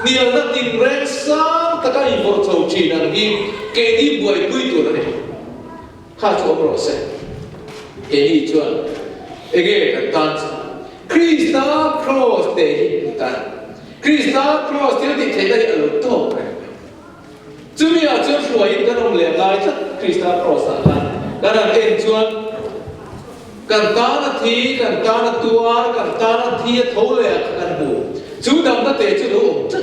nial na tin rek sang taka I vor chau chi nang hi ke ni buai pui tu na ne kha chu ro se ke ni chuan ege kan tan Krista cross te hi tan Krista cross te ti the dai alo to chu mi a chu fuai kan om le lai cha Krista cross a kan en chuan kan ta na thi kan ta na tuar kan ta na thi tho le kan bu chú đâm nó tệ chú đủ chất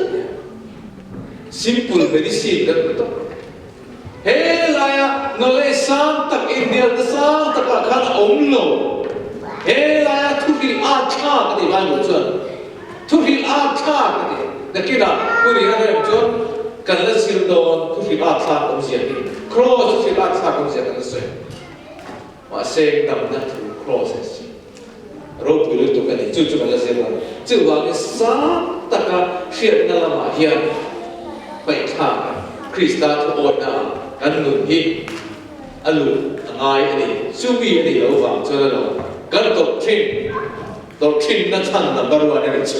simple medicine đó đó thế là nó lấy sang tắc India nó sang tắc là khăn ống lồ thế là thuốc hi át cha cái gì bao nhiêu chuyện thuốc hi át cha cái gì đặc biệt là cái gì đó em chọn cần là siêu đòn thuốc hi át cha cũng gì đi cross thuốc hi át cha cũng gì cần là mà xem đâm nó cross rồi tụi tôi cái này chú cái là gì đó chú vào cái sáng tất cả hiện na là mà hiện phải thang Krista thu ổn na anh ngừng hi anh lùn ngay này chú bị này lâu vàng cho nên là cái doctrine nó thành number one này chứ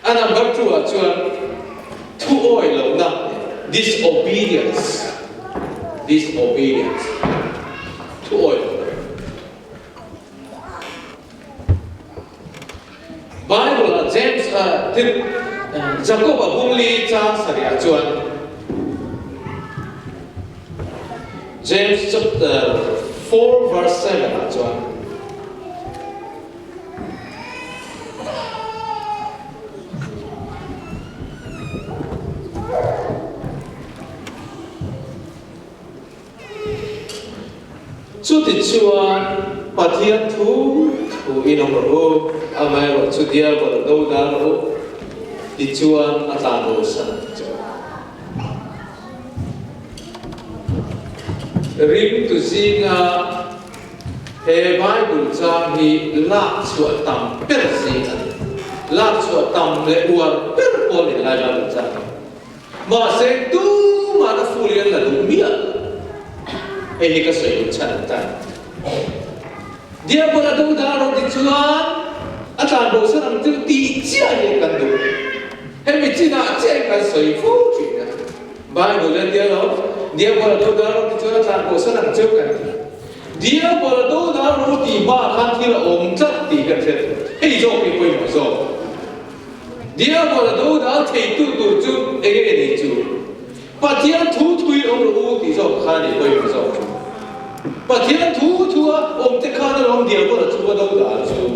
anh number two là chú thu ổn lâu na disobedience thu ổn Bible là James Jacob bung li cha saria chuan James chapter 4 verse 7 là chuan chu ti chuan pathian thu inom ro amai ro chu dia ko do da ro ti chuan ata ro san rim tu zinga he Bible chang hi la chu tam per zinga la chu tam le uar per pol la la chang ma se tu ma na fulian la du mia he ka sai chan ta dia bola do da ro ti chuan atan bo sa nam tu ti chia ye kan du he mi chi na che kan sai fu chi na Bible le dia bola do da ro ti chuan atan bo sa nam chu kan dia bờ đâu đã rú tì ba khăn thì là ôm chất tì cái thế hay cho cái quay mà cho dia bờ đâu đã thấy tu tu chú ấy cái này chú bà thiên thu thui ông rú tì cho khăn thì quay mà cho bà thiên thu thu ôm cái khăn là ông dia bờ chú đâu đã chú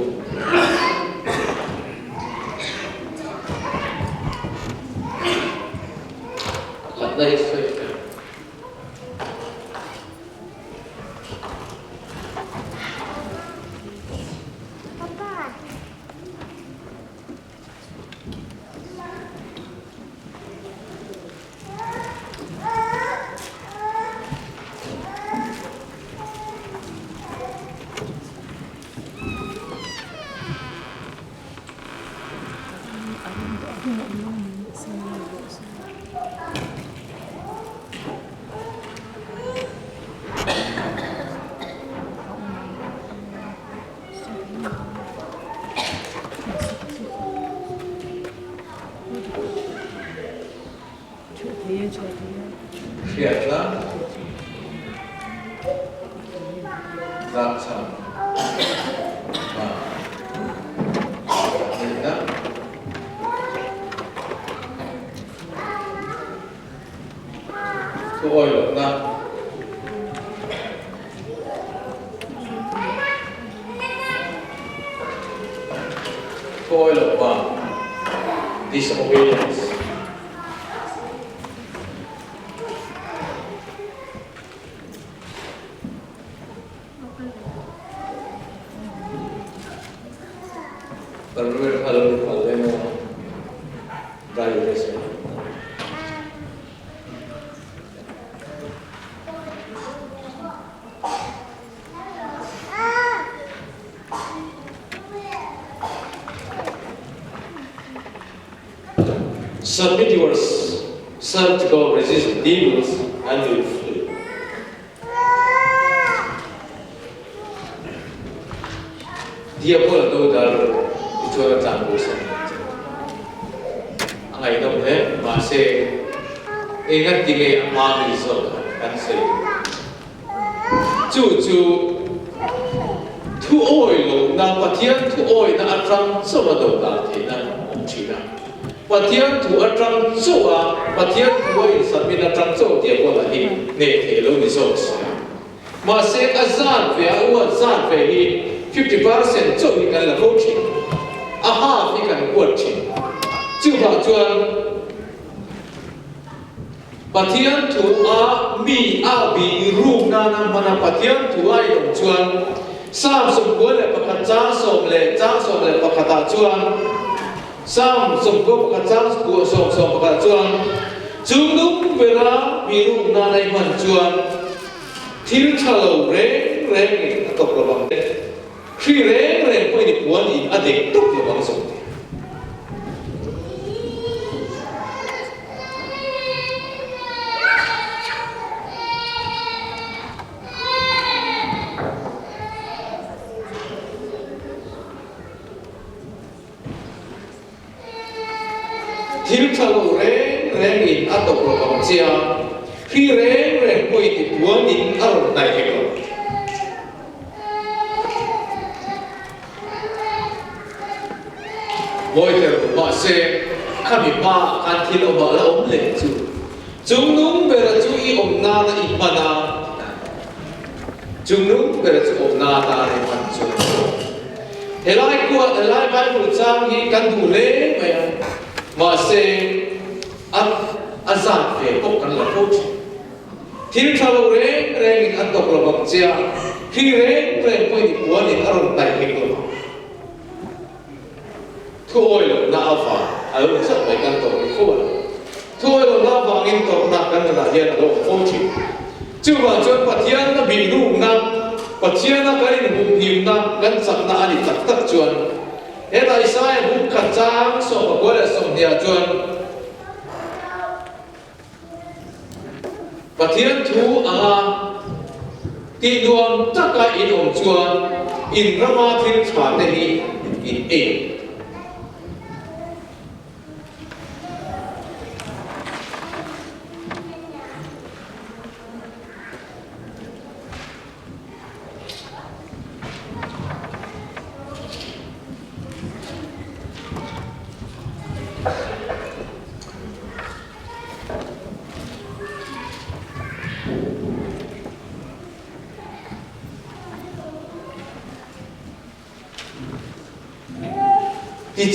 khăn này phải thiệt lắm dạ chẳng nhìn đó thôi được ra thôi được vào disobedience Submit yourself to God, resist the demons, and you will flee. Dia pun tahu dah itu orang campur sana. Angai dom masih ingat tiga amal Islam kan saya. Cucu tu oi lo, nampak tiang tu oi na atram semua doa tiang cina. Patian tu atram soa, patian tu oi sambil atram soa dia pun lagi ne lo ni sos. Masih azan ve azan ve hi 50% 做一个的风景，啊哈，一个的过程，就把专patian tu mi bi ru na mana patian tu yang juan sam sumber le pakat jang som le pakat juan sam sumber pakat jang som pakat juan jundum bela bi ru na nai man juan til thalo reng ni tok lobang khi reng poi ni puan in adek tok lobang som thiếu thầu reng in atop lobang chia khi reng poi ni puan in aron nai heko mỗi thứ họ sẽ khám phá ba can thiên ông bảo là ông lệ chú chúng nung về là chú ý ông na là ít mà na chúng nung về là chú ông na ta là ít chú thế lại bài phụ trang hi căn thủ lễ mà sẽ ăn giản về bốc căn là tốt thiên thảo reng ăn độc là bằng chia khi reng quay đi buồn thì ăn đại hình rồi thôi là na alpha ở bên trong này căn tổ phô thôi là na vàng in tổ na căn là hiện là độ phô chỉ chứ mà cho bát thiên nó bị đủ na bát thiên nó cái này bùng hiểm na căn sập na đi tắc tắc chuan hết lại sai bùng khát trang so mà có là sòng nhà chuan bát thiên thu tin đồn tất cả in ông chuan in rama thiên phản này in em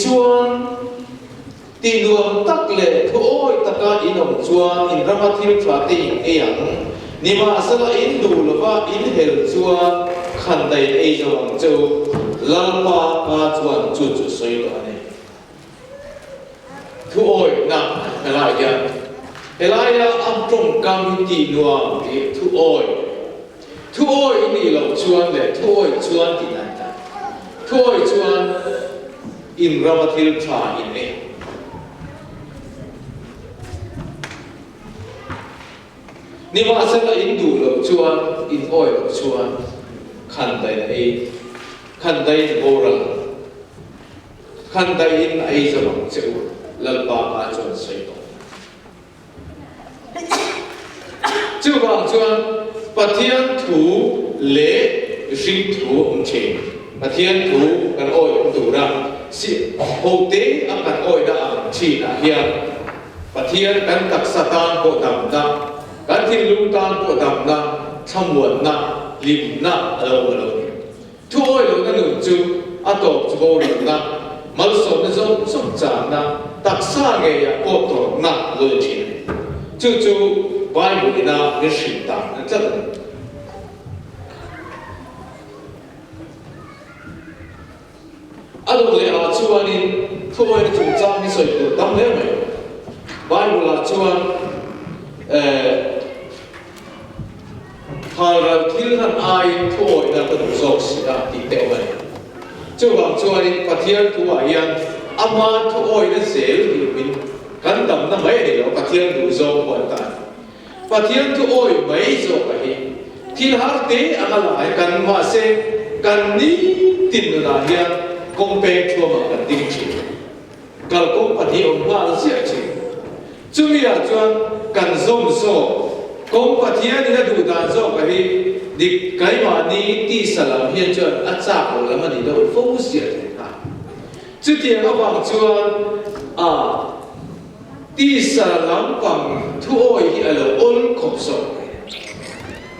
chuan ti nuam tak le thu oi taka inom chuan in ramathil thla te in eyang nima sala in du lova in hel chuan khan dai ei zawang chu lalpa ka chuan chu soi lo ani thu oi na elaya am trong kam ti nuam ti thu oi ni lo chuan le thu oi chuan ti nan ta thu oi chuan in ramathil thla in e nima sala in du lo chuan in oi lo chuan khan dai boral khan dai in ai zawang cheu lalpa ka chuan sei to chu bang chuan pathian thu le ring thu che pathian thu kan oi tu ra si ho te a kan oi da ang chi na hian pathian kan tak satan ko dam da kan thil lung tan ko dam na thamuan na lim na alo thu oi lo na nu chu a to chu bo lo na mal so na zo som cha na tak sa ge ya ko to na lo chin chu Bible na ni shin ta na cha alo le a chuan in thu oi na chu cha ni soi tu tam le mai Bible la chuan Hal thil han ai thôi na kan zok sia ti te oi chu wang chuan in pathian tu a hian ama thu oi na sel hi min kan dam na mai ni lo pathian du zo ko ta pathian tu oi mai zo ka hi thil har te ama lai kan ma se kan ni tin na hian kong pe thua ma kan ding chi kal kong pathi om ma sia chi chu mi a chuan kan zom zo kong pathian ni na du dan zo ka hi dik kai ma ni ti salam hian chuan a cha ko lam ani do focus sia ta chu ti a wang chuan a ti salam pang thu oi hi alo ol khop so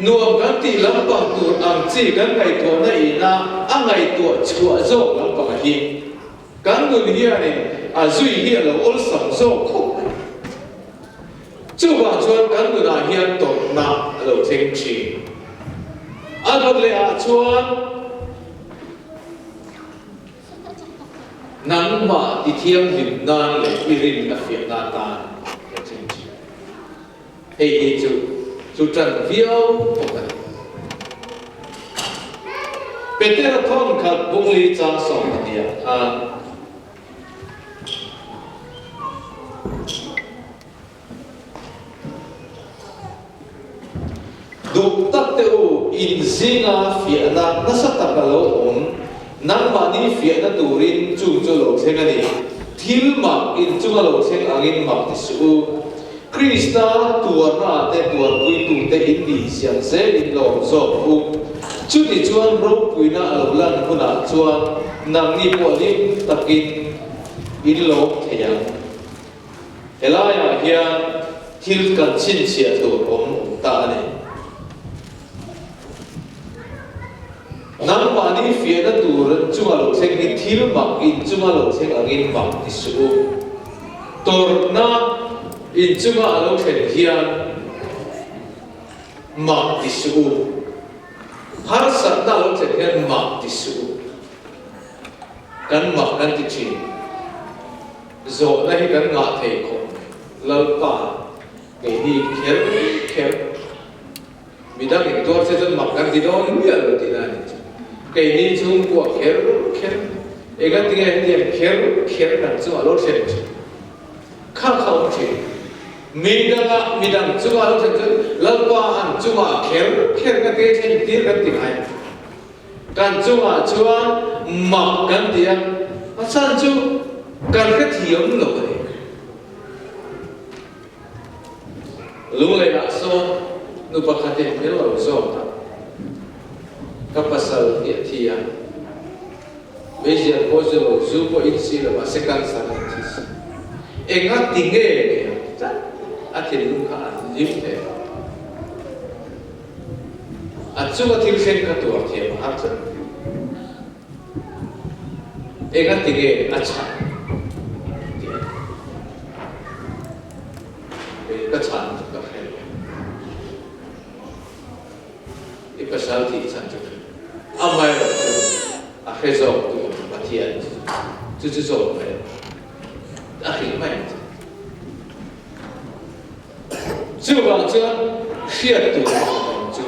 nuam kan ti lam pang tu ang chi kan ngai to na ina a ngai to chua zo lam pang hi kan nu ni ani a zui hi alo ol sam zo khop chu wang chuan kan nu na hian to na alo theng chi a dot le a chuan nang ma ti thiam lim nan le irin a fiat na ta hey chu tran viau pokai Peter thon khat bungli chang som dia duk tak te u in zinga fiat na sa takalo on nang mani fiat na turin chung lo thengani thil mak in chung lo theng angin mak ti su Krista tuar na te tuar pui tu te in di siang se in lo so u chu ti chuan ro pui na alo lan huna chuan nang ni po lim takin in lo theyang elaya hian thil kan chin chia tu om ta ne nang mani fiat na tur chung lo theng ni thil mak in chung lo theng angin mak ti su tor na in chunga alo thlen hian mak ti su har sat na alo thlen hian mak ti su kan mak kan ti chi zo na hi kan nga thei kho lal pa ke hi kher midang in tor se jon mak kan ti don mi alo ti na ni ke ni chung ko kher e ga ti ga kher kan chu alo thlen kha khau chi midang chunga lo chen lalpa an chunga kher ka te chen tir kan ti khai kan chunga chuan mak kan tia a chan chu kan ka thiam lo ni lu le na so nu pa kha te me lo zo ta ka pasal ti thia veja pozo zu po in si la ma second sanatis enga tinge athil lu kha lim te achunga thil sen ka tu thiam a cha enga tinge acha về các sản các hệ cái các sản thị sản cho âm mai là cho hệ dầu tụ và thiện chứ dầu này đã hình mạnh chưa bằng chưa khiết tụ chứ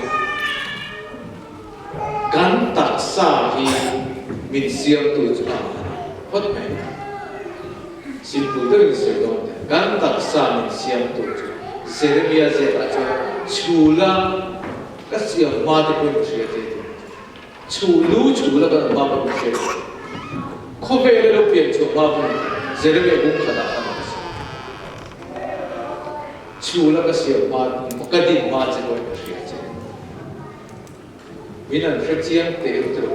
gắn tạc xa thì mình siêu tụ chứ hốt mẹ xin phụ tử sử dụng gắn tạc xa mình siêu tụ chứ Jeremia dạy là cho chủ là các siêu ma thì cũng sẽ thế chủ là các ma cũng sẽ không phải là lúc biển chủ ma cũng Jeremia cũng khá là chủ là các siêu ma một cái điểm ma sẽ gọi là sẽ vì nên phát triển tế tự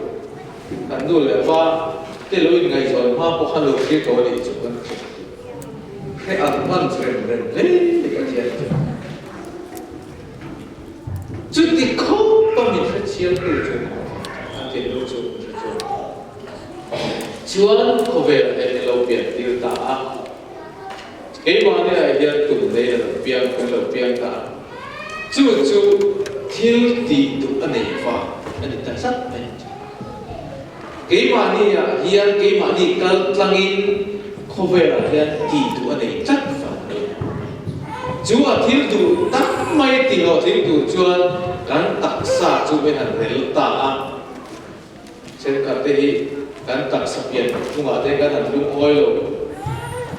hắn đủ là ba tế lối ngày rồi ma có khả năng khi có đi chụp ảnh cái ảnh man trend lấy để cái chuyện chút thì không bao nhiêu phát triển tự chủ anh thấy lối chụp chuan có vẻ là cái lâu biển tiêu tả cái mà này là hiện tượng này là biển cái lâu biển tả chú thiếu tí tụ anh ấy vào anh ấy ta rất mạnh cái mà này là hiện cái mà này cần tăng in không phải là hiện tí tụ anh ấy rất vào chú à thiếu tụ tắc mấy tí họ thiếu tụ chuan gắn tắc xa chú bên hành rêu tả trên cả đây gắn tắc sắp biển không ở đây gắn hành lung oi rồi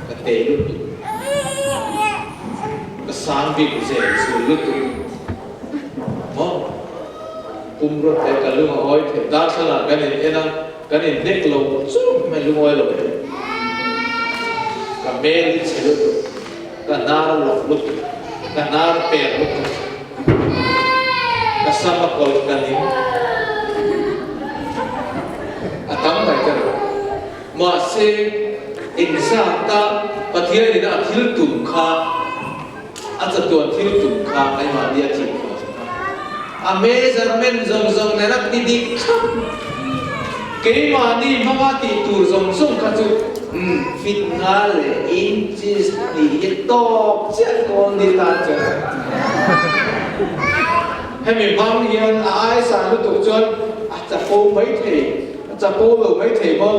cái tế lúc cái sáng bị dễ xuống lúc mong cùng rồi cái cả lung oi thì đa số là cái này nét lâu chút mà lung oi rồi cái mê đi xe lúc cái nar lọc lúc cái nar bè lúc cái sao mà còn cái này tắm này cái mà se insan ta pathian ini dah thil tum kha acha tuan thil tum kha ai ma dia chi a measurement zong ne rak ti dik ke ma ni ma ti tur zong kha chu fit nga le inches ni ye top che kon di ta cha hay mi bang hian ai sa lu tu chuan acha po mấy thầy acha po lo mấy thầy mo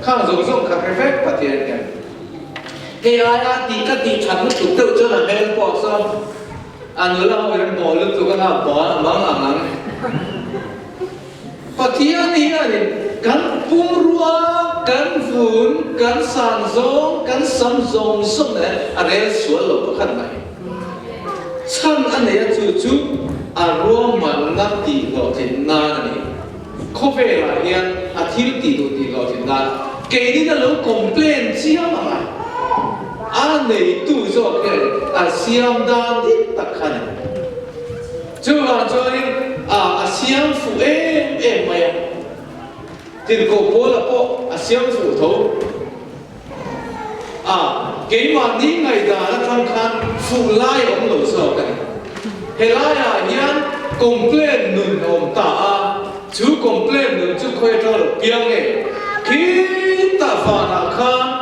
khang zong khang perfect pathian ne cái ai thì các thì chắn tụt tự cho là bên bỏ xong nhớ là hồi em bỏ lúc tụi con học bỏ là mang ăn pathian thì kan purua kan vun kan san zong kan sam zong xong này anh sửa lột cái khăn này chân anh ấy chú ruộng mà ngắt tì lọ thì na này không phải là hiện thiếu tì lọ thì na cái đi nó lâu complain chi mà anh này tu cho cái xiêm đan đi tất cả này cho là cho xiêm phụ em mày thì cô bố là cô xiêm phụ thấu cái mà đi ngày đó là thằng khăn phụ lai ông lỗ sợ cái hệ lai hiện complain nương ông ta chú complain nương chú khơi cho được tiếng này khi ta phản khăn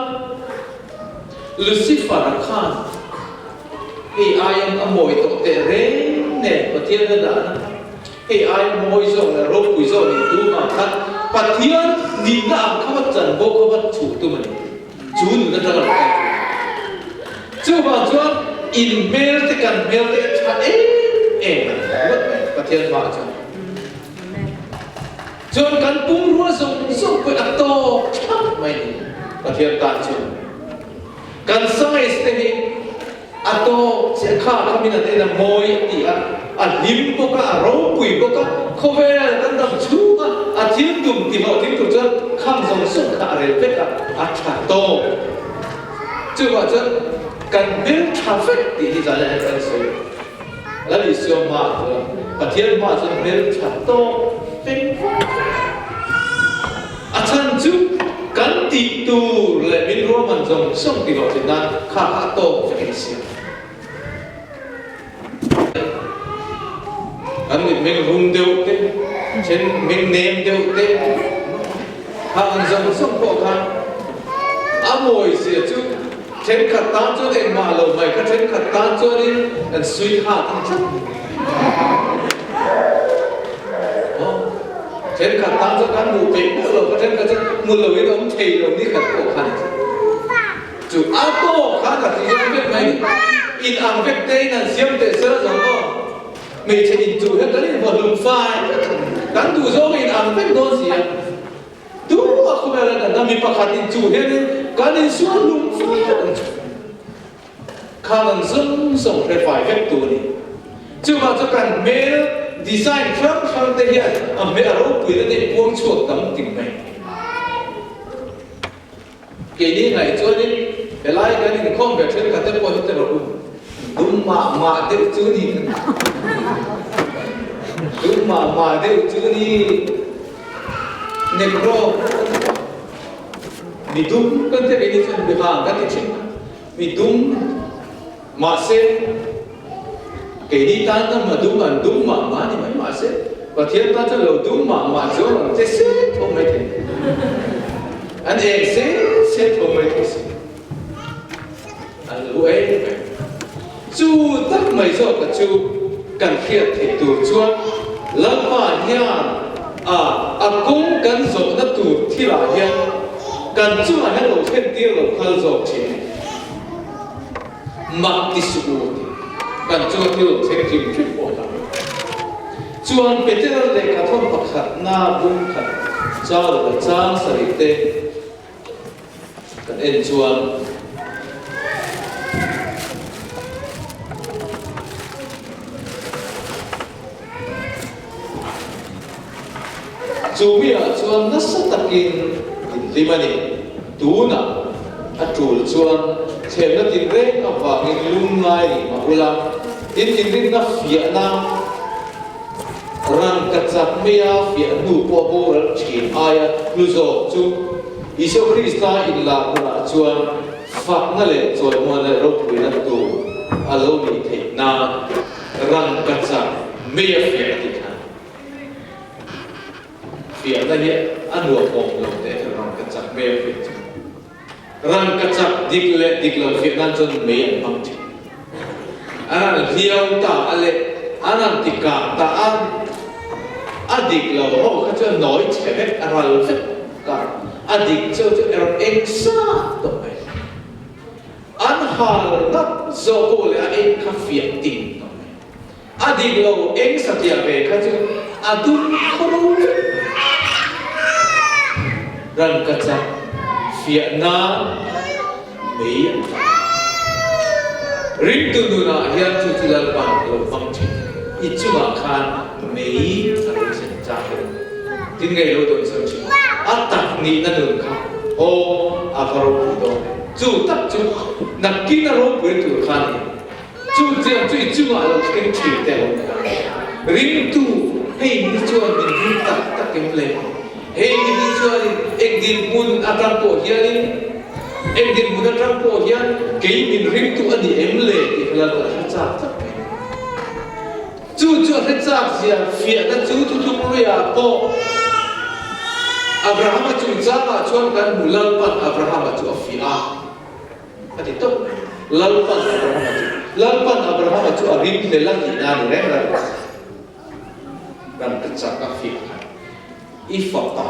Lucifer Khan, ai am mồi tổ tệ rén nè, và thiên nhân đã, ai mồi rồi là rốt quỷ rồi thì tu mà khăn, và thiên nhìn đã ăn khắp trần vô khắp chủ tu mình, chủ nữa nó là cái, chưa bao giờ in mail thì cần mail thì chả và thiên bảo cho cần bung rua dùng với ác to chắc mày và thiên tàn chịu kan sai stehi ato se kha kami na te na moi ti lim ko ka ro pui ko ka khove kan dam chu thil tum ti mo thil tu chân kham zong su kha re pe ka tha to chu ba chân kan bil tha fe ti ni za le kan se la li sio ma pa thiel ma chân bil tha to pe chan chu kan ti tu le min ro man zong song ti lo tin na kha to fe sia anh mình hùng đều thế trên mình ném đều thế hàng dòng sông cổ khăn mồi xìa chứ trên khát tan cho em mà lâu mày cái trên khát tan cho đi anh suy hạ thằng chắc trên khát tan cho cái mù bể nữa rồi cái trên cái mù lâu ấy ông thầy rồi đi khát cổ khăn chú áo to khá cả thì em biết mấy in ăn biết tây là xiêm tệ sơ rồi mình sẽ in chú hết cái này vào lùm phai cắn đủ rồi in ăn biết đó gì à đúng là không phải là cái mình phải khát in chú hết cái này xuống lùm phai khá là giống sống phải biết tụ đi chú mà cho cần mê design khác khác thế hiện mẹ ở đâu quý để buông chuột tấm tình này cái gì này cho nên cái lại cái này không phải trên cả thế quan thế nào đúng mà thế chứ đi đúng mà thế chứ đi nên rồi mình đúng cái thế này chân bị hàng cái thế mình đúng mà xem cái đi tan ta mà đúng mà thì mấy mà sẽ và thiên ta cho lâu đúng mà chỗ là thế sẽ không mấy thế anh em sẽ không mấy thế anh lũ ấy chú tất mấy giờ cả chú cần khiết thì tù chúa lắm mà nha cũng cần dỗ nó tù thì là nha cần chú mà hết rồi thiên tiêu rồi khăn dỗ chỉ mặc đi sụp cần chúa tiêu sẽ chịu chút bỏ lắm chuan Peter để cả thôn bậc khát na bung khát cho là trang sợi tê cần en chuan chú bây chuan nó rất đặc biệt đi mà đi tú na chul chuan xem nó tin rét nó vào cái lung ngay mà ulam tin rét nó phía nam ran kacak mea phía nu po po ran chin aya luzo chu Isu Krista illa kuna chuan phật na le chuan mo le ro pui na tu alo ni thei na ran kacak mea phía ti kha phía na ni anu pong lo te ran kacak mea phía ran kacak dik lo phía na chuan mea mang ti anan hiau ta ale anan tika ta an adik lo ho kha chuan nói chhe aral phek ka adik cho er eksa to mai an hal nat zo ko le a kha fiat tin to mai adik lo eng satia ve kha chu adun khoro ran kacak fiat na mei ring tu nu na hian chu chilal pan lo pang chi ichuma khan mei aru sen cha tin ngai lo to sam chi atak ni na dun kha o afaro do chu tak chu nakki na ro pui tu khan chu je chu ichuma lo ken chi te lo ring tu hei ni chuan min tak kem le hei ni chuan ek din mun atang ko hian em din muốn trăng po hian cái mình ring tu anh đi em lệ thì là hết chặt chú hết chặt gì à phía đó chú nuôi à po Abraham chú cha mà chuan kan mulal pan Abraham chú phía anh tốt lal pan Abraham chú arim le lang ina ni re ra dan kecak ka phía ifata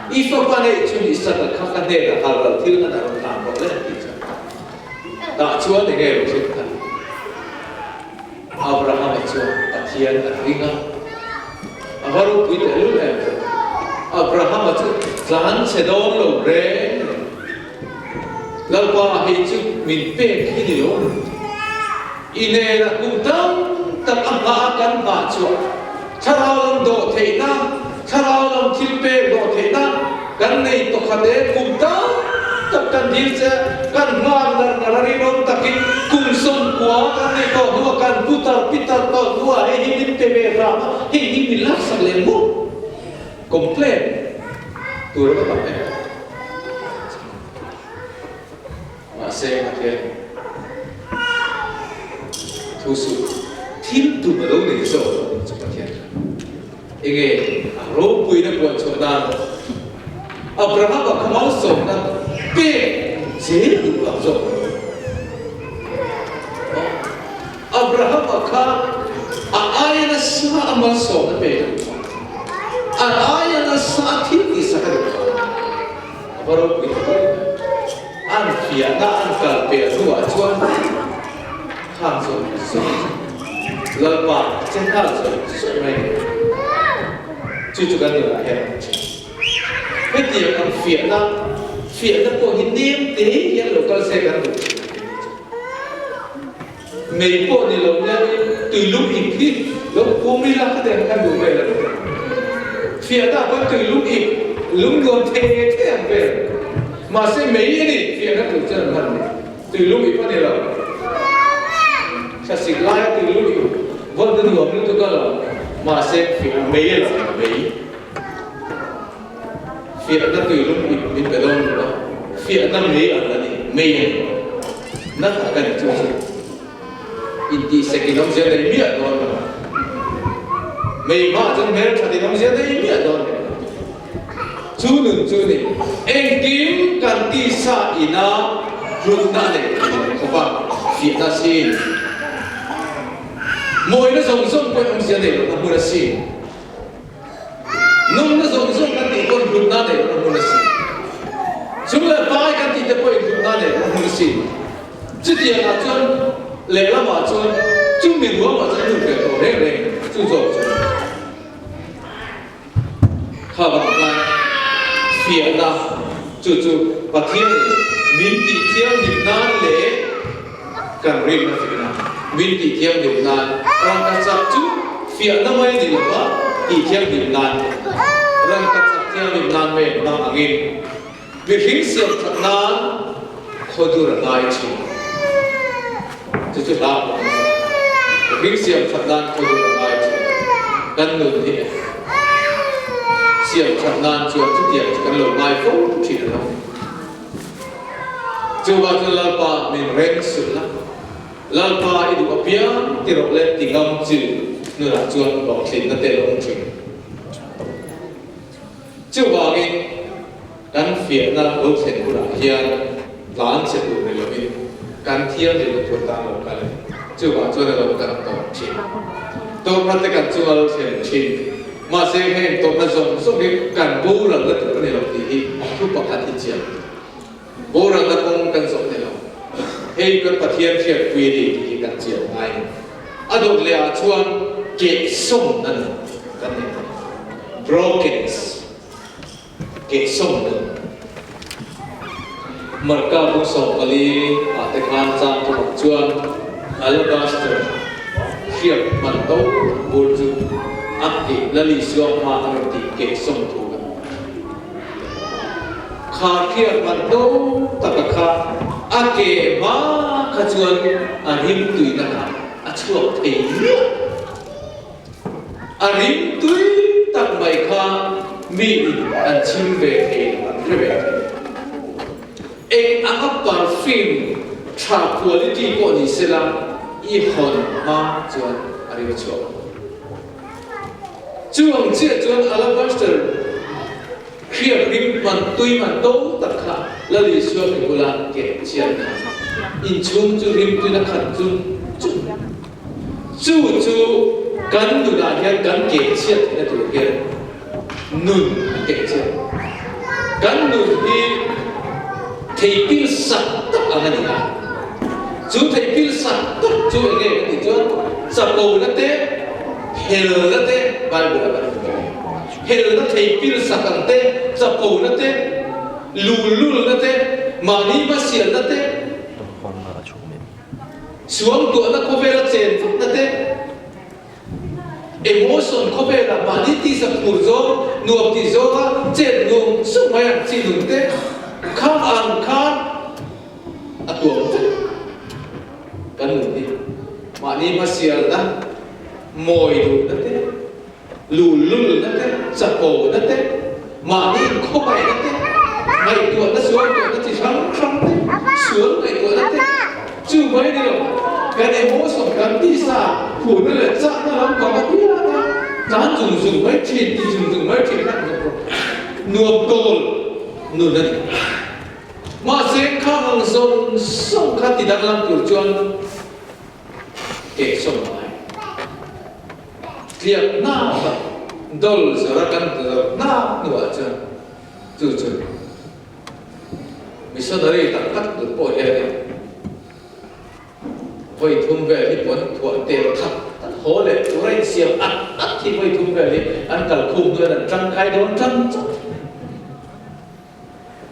Ifa panai cuni isat kakak dia hal til kan orang tambah leh kita. Tak cuan dengan kita. Abraham cuan atian ringan. Baru kita lu Abraham tu jalan sedon lo re. Lalu hicu mimpi kini lo. Ini nak kutam tak akan baca. Cara orang do teina. Kalau orang kilpe do thena kan nei to khade kumta tak kan dil se kan ngar ngarari rom takin kumsom kwa kan nei to dua kan putar pitar to dua ini tebe rama ini bilas salemu komplit tu apa tak masih ada tusu tim tu baru ni so seperti ini ro pui na buat chodan Abraham ba kamal so na pe dễ đủ làm rồi Abraham akha ai na sa amal so na pe ai na sa thi ki sa ka baru itu an fia na an kal pe ruwa chuan kham so lalpa chen khal so mai chu kan ni la he cái điều ăn phiền nó có hình niệm tế hiện lộ con xe gắn được mấy bộ này lộ ra từ lúc ít khi lúc cô mi la cái đèn ăn đủ về là phiền ta có từ lúc ít lúc còn thế ăn về mà sẽ mấy cái này phiền nó được chân hẳn từ lúc ít bắt đầu là sẽ xịt lại từ lúc ít vẫn từ lúc lúc tôi là mà sẽ phiền mấy là mấy phía nó từ lúc mình phải đâu nữa phía nó mấy ở là gì mấy nó phải cần chú ý in đi sẽ cái nông dân này biết rồi mấy mà dân mấy thì nông dân này biết rồi chú này em kiếm cần đi xa ina luôn na này không phải phía nó xin mỗi nó dùng quay nông dân này nó muốn xin nung nó dùng cái gì con run na này nó muốn xin chúng là phải cái gì để quay run na này nó muốn xin chứ tiền là chân lệ là mà chân chúng mình muốn mà chân được cái đồ này chúng rồi khá bằng cái phía na chú và thiên mình đi thiên niệm nan lệ cần riêng là phía na mình đi thiên niệm nan orang kasar chú phía na mấy gì là đi thiên niệm nan răng cắt chặt theo niệm nan về nam angin việc hình xiêm thật nan khôi tu là ngai chi chú đạo việc hình xiêm thật nan khôi tu là ngai chi căn nương thì xiêm thật nan chưa chút tiền căn lồng ngai phúc chỉ là đâu chú bảo chú lalpa mình rèn sửa lắm lalpa itu apia tirok lên thì ngâm chữ nửa chuan bỏ thìn nó tên là ông chừng chú bảo cái căn phía nó ở trên của đại hiền lãn sẽ đủ để làm gì căn thiên thì nó thuộc tam một cái chú bảo cho nên là một cái tổng chín tôi phát cái căn chú ở trên chín mà sẽ hiện tổng là dùng số cái căn bố là rất là này làm gì chú bảo hạt thị trường bố là cũng căn dùng này làm hay cái phát hiện thiệt quy định thì căn chiều ngay ở đâu là chuan kết sông nên căn này brokenness kết sông nên mereka pun sekali tekan sang kemajuan alabaster siap mantau boju akti lali suam mengerti ke song tu khakiat mantau takakha ake ma kajuan arim tui nak achuak thei arim tui tak mai kha mi an chim ve thei an ve anh áp parfum tra quality của你是啦，一很嘛就阿里个错，就往这就 alabaster， kia rim man tui man đâu tất cả, là lý do mình gọi là cái chuyện in chung就 rim tui là khẩn chung cần đủ là hiện cần cái chuyện là đủ cái nun cái chuyện cần đủ đi thầy pin sạch tất cả cái này chú thầy pin sạch tất chú anh nghe cái gì chứ sạch cầu nó té hell nó té bài bữa là hell nó thầy pin sạch càng té sạch cầu nó té lù nó té mà đi mà xiên nó té xuống tuổi nó có vẻ là chèn phát nó té emotion có vẻ là mà đi tí sạch mùi gió nuột tí gió chèn nuông sức mày ăn chi nuông té khang an khan atuam te kan ni mani masia da moi du da te lul da te sapo da te mani ko bai da te mai tu da suan tu da chi sang te suan mai tu da te chu mai ni lo kan emotion kan ti sa pu na le cha na lam ka ma ti na dan jung mai chi ti jung mai chi na nuop tol nu da mà sẽ khang zon song khát thì đang làm kiểu chuan kể song lại liệt na dol sara kan na nuwa chuan chu missionary tak tak được po he voi thum về đi bọn thuận tiền thật hố lệ chú rây siêu ăn thì voi thum về đi ăn cả khung nữa là trăng khai đón trăng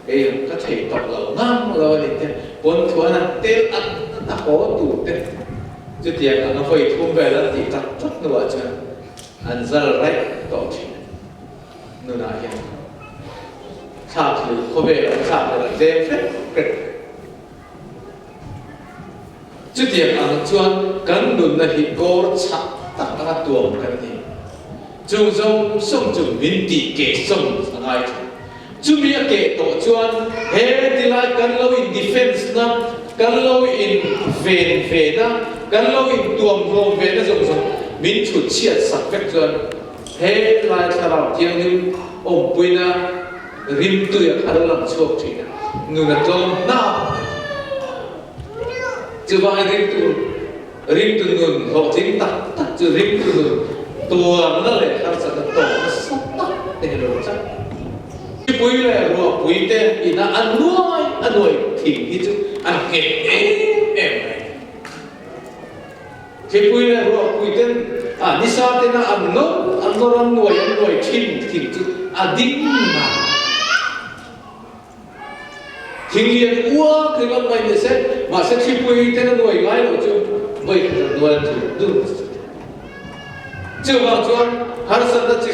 cái các thầy tộc lẩu ngang rồi thì bọn thuận là tiền ăn nó hố tủ tiền chứ tiền là nó voi thum về là thì thật rất nữa chứ ăn ra rây tổ chức nữa là hiện sao thì có về là sao là dễ phết chứ tiền ăn chuan cần đun là hít cor chặt tắc ra tuồng cái gì chung trong sông chung miền tị kể sông sang ai chú bia kể tổ chuan he thì lại cần lâu in defense na cần lâu in về na cần lâu in tuồng rôm về na dùng miền chuột chiết sạch vết chuan he lại thà bảo tiếng như ông bui na rim tuyệt khá làm chuộc chỉ người là tôm na chưa bao rim tu ngừng họ chính tắc tắc chưa rim tu ngừng tua nó lại khá sợ tổ nó sắp tắc để nó chắc cái bùi này rồi bùi tên thì nó ăn nuôi thì đi chứ ăn kẹt em này cái bùi này rồi bùi tên đi sao tên nó ăn nuôi thì chứ đinh mà thình liền ua cái con này sẽ mà sẽ khi quỳ thế nó nuôi gái rồi chứ vậy là nuôi thì đúng chưa vào chuan harsan nó chỉ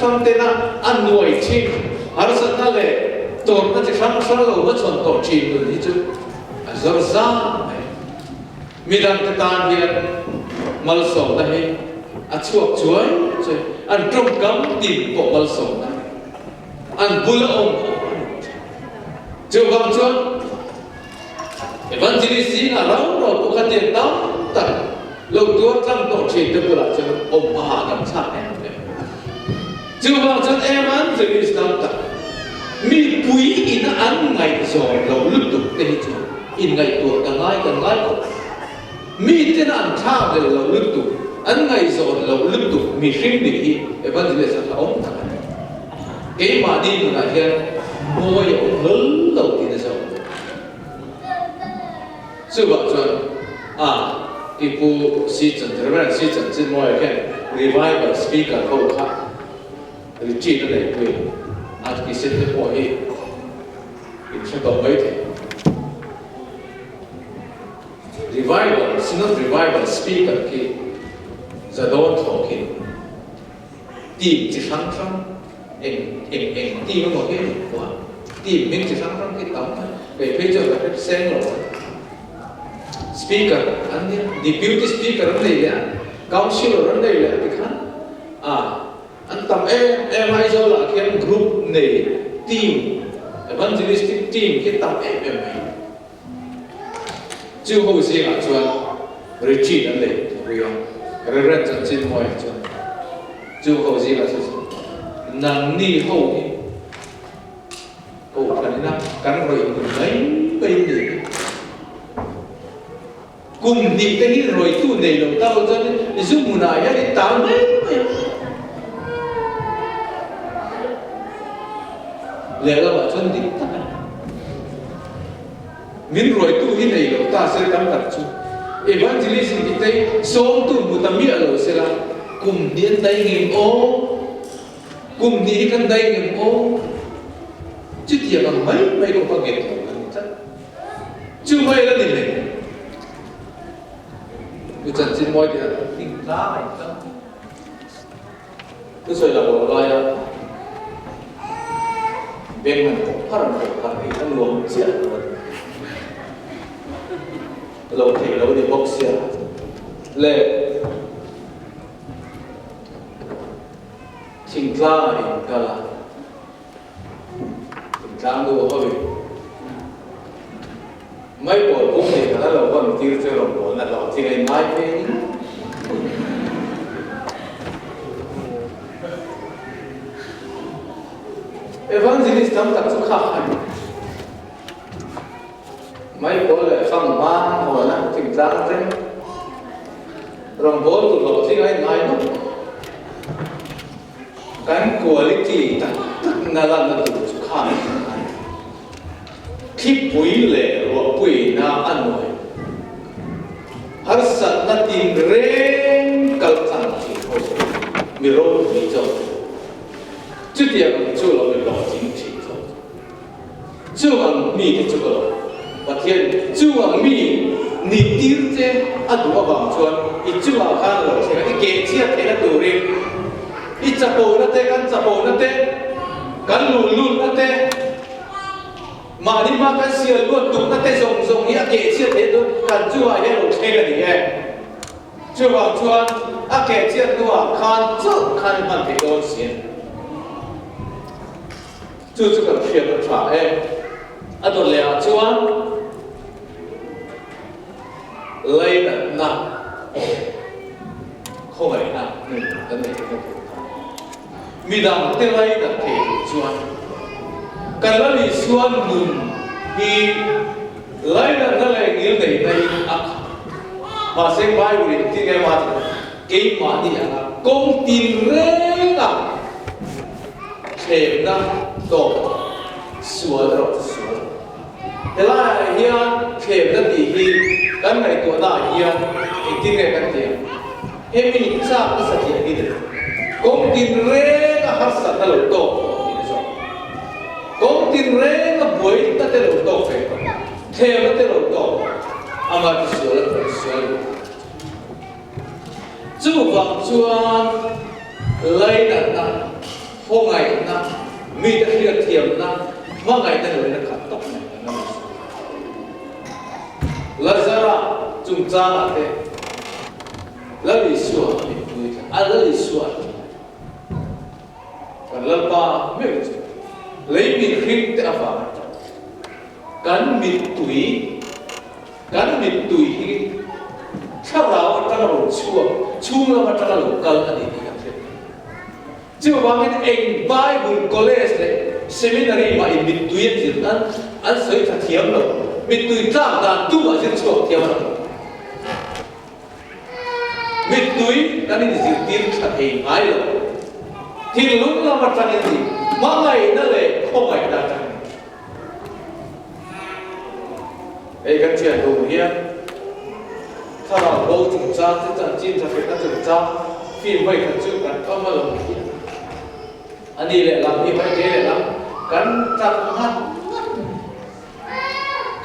sáng tên nó ăn nuôi chim harsan nó lệ tổ nó chỉ sáng rồi mất chuẩn tổ chim rồi đi chứ giờ ra này milan cái tan hiện mal sòng đây chuộc chuối ăn trong cấm tìm bộ mal sòng này ăn bula ông chưa vào chuan evangelist na rau rồi cũng khát tiền tao tận lâu tua trăm tổ chỉ được là cho ông bà làm sao em chưa vào chuan evangelist tao tận mi bùi in ăn ngày rồi lâu lúc tục đây chứ in ngày tuổi càng ngày mi tên ăn thao để lâu lúc tục ăn ngày rồi lâu lúc tục mi phim đi evangelist là ông thằng cái mà đi mà lại hiện mua những lớn đầu tiên là chưa bảo chuẩn cái bộ season thế này season trên mọi cái revival speaker câu khác thì chỉ là để quên cái season thế mọi cái sẽ có mấy thế revival is not revival speaker cái giờ đó thọ cái tìm chỉ sáng em tìm một cái quả tìm mình chỉ sáng cái tấm về phía trước là cái sen rồi speaker anh đi deputy speaker anh này là councilor anh này là cái khác anh tầm em hay cho là cái group này team evangelistic team cái tầm em này chưa hồi gì là cho retreat anh này bây giờ cái rất chân chính mọi cho chưa hồi gì là năng ni hậu cái này cắn rồi mấy bên gì cùng đi cái rồi tu này đầu tao cho nên giúp mùa này đi tao mấy lẽ là bảo chân đi tất cả miếng rồi tu cái này đầu ta sẽ đắm đặt chung evangelist thì đây số tu một tấm miệng rồi sẽ là cùng đi đây nghìn ô cùng đi cái đây nghìn ô chứ thì bằng mấy cũng có nghiệp chưa mấy là gì này cái chân trên môi thì tinh giá này cái rồi là một loại bên mình cũng phát triển được cái nó luồng xiết rồi lâu thì lâu thì bốc xiết lệ tinh giá này cả là tinh giá đồ hơi mấy bộ cũng này cả là vẫn tiêu chơi lòng bộ là lọ thì ngày mai về evangelist tam tak suka trang thế rong bol tụ lộ gì ngay ngay nó cái quality tất là tụ khá khi bùi lệ và bùi na ăn ngồi har sát na tin reng kal sang chi ho mi ro mi cho chú tiệm chú là mình lo chính trị thôi chú bằng mi thì chú lo và thiên chú bằng mi nị tiêu thế ăn đủ bằng chuan ít chú bằng khăn rồi thì cái kế chia thế là đủ đi ít chập bồ nó thế căn chập bồ nó thế căn lùn lùn nó thế mà đi mà căn xìa luôn đúng nó thế rồng rồng nghĩa kế chia thế thôi căn chú hay hết rồi thế là gì hết chú bằng chuan kế chia tôi khăn chú khăn mà thế đôi xiên chú chú cần phiền được trả em tôi lẽ chuan lấy đặt nặng không phải nặng cái này không mi đam tên lấy đặt thì chuan cái là lý xuân mừng thì lấy đặt nó lại nghĩa này này mà xem bài của điện thì nghe mà cái mà đi à công tin reng à thêm na tổ sửa rồi sửa thế là hiện thêm na thì hi cái này tuổi ta hiện thì tin nghe cái tiền em mình sao cái sự kiện đi được công tin reng à hát sát na lột tổ công tin reng à bồi ta te lột tổ phải thêm na te lột tổ ama sửa rồi sửa chú vọng chuan lấy đặt na hôm ngày na mi ta hiền thiềm na mà ngày ta lấy na khát tóc này Lazara chúng ta là thế lấy lý xua lấy lý xua còn lấy ba mấy cái lấy mi khinh te ava cắn mi tủy sao rau ta là một chua là ta là một cân anh đi chứ mà cái anh Bible college này seminary mà in between gì anh sấy thật thiếm rồi between trang đàn tu ở trên chỗ thiếm rồi between cái này gì tiếng thật hình ai rồi thì lúc là mặt trăng gì mà ngày nó lại không phải là trăng ấy cái chuyện đồ hiềnถ้าเราโลถึงจ้าที่จะจิ้มจะเป็นถึงจ้าฟิล์มไม่ขัดจุดกันก็มาลงที่อันนี้แหละลำที่ไม่เจ๊แหละลำกันจับหัน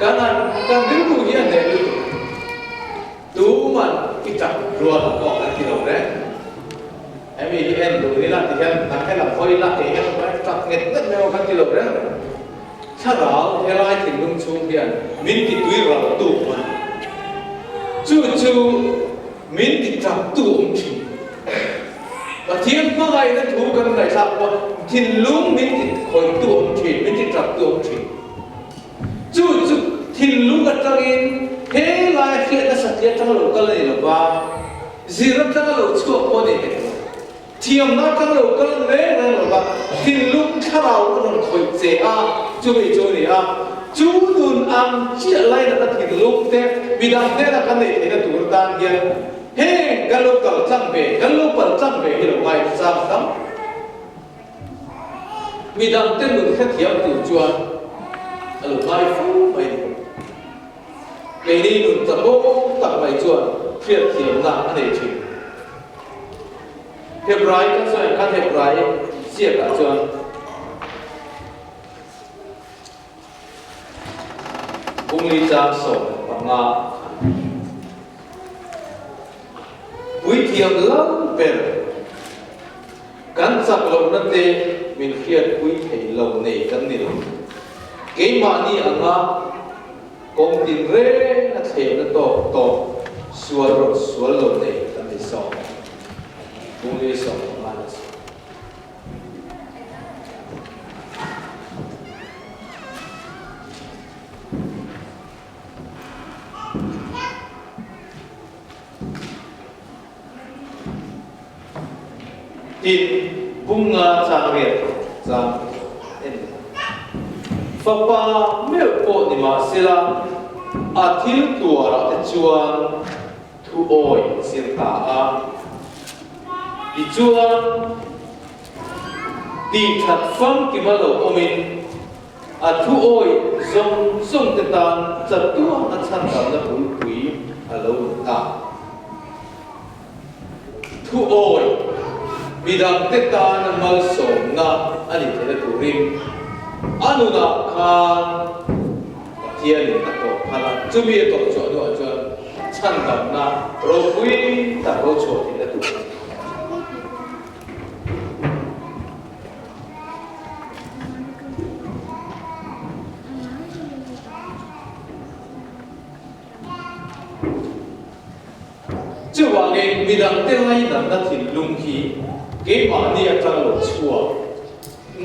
กันนั้นกันดึงดูเฮียนเนี่ยดูมันที่จับรัวออกแล้วที่เราเนี่ยไอ้มีที่เอ็นดูนี่ละที่เห็นนักแค่หลับคอยละที่เห็นไปจับเงินนั่นไม่เอากันที่เราเนี่ยถ้าเราเฮลัยถึงลุงชูเฮียนมินที่ตุยเราตู้มันchú mình thì chặt tu ông chỉ và thiên mà ngày nó thu cần ngày sao mà thiên lúng mình thì khỏi tu ông chỉ mình thì chặt tu ông chỉ chú thiên lúng cái trang in thế là khi nó sát chết trang lục cái này là ba gì đó trang lục chúa có này thiềm nó trang lục cái này là ba thiên lúng khá lâu nó khỏi dễ chú bị chú này chú đun ăn chia lại là thịt lúc thế vì đam thế là cái này thì là tủ tan kia hey cái lúc cởi trăng về thì là ngoài sang lắm vì đam thế mình khét thiệp tủ chuan là ngoài phú vậy cái đi đun tập bố tập bài chuan phiệt thiệp là cái này chỉ thiệp rái các doanh các thiệp rái chia cả chuan cung lý trang sổ bằng ngã quý thiềm lắm bền cắn sạc lồng nâng tê mình khiết quý thầy lồng này cắn nil cái mà ni ăn ngã công tin rê nó thề nó tổ xua lồng này cắn nil sổ cung lý sổ mà tin bunga changriat chang en papa mel po ni ma sila athil tua te chuan thu oi sirta a ti chuan ti that fam ki malo omin a thu oi zong te tan chat tua na chan dam na pui alo ta thu oi midang te tan mal som na ani te turin anu na khan thiên ta to phala chumi to cho do cho chan dam na ro pui ta ro cho te tu chu wa nge midang te lai dam na thin lung hi ke ma ni a tang lo chua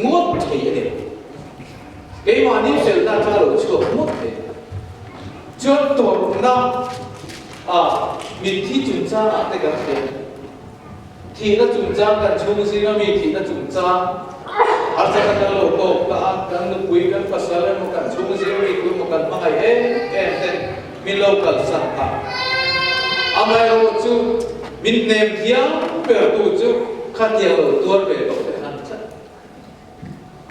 ngot thei ne ke ma ni sel na ta lo chua ngot thei chuan to na mi thi chun cha na te ka te thi na chun cha kan chung si na mi thi na chun cha ar cha ka lo to ka kan nu pui kan pasal mo kan chung si mi ku mo kan ma ai te mi lo kal sa ta amai ro chu min nem thia per tu chu khatia lo tuar pe to te han cha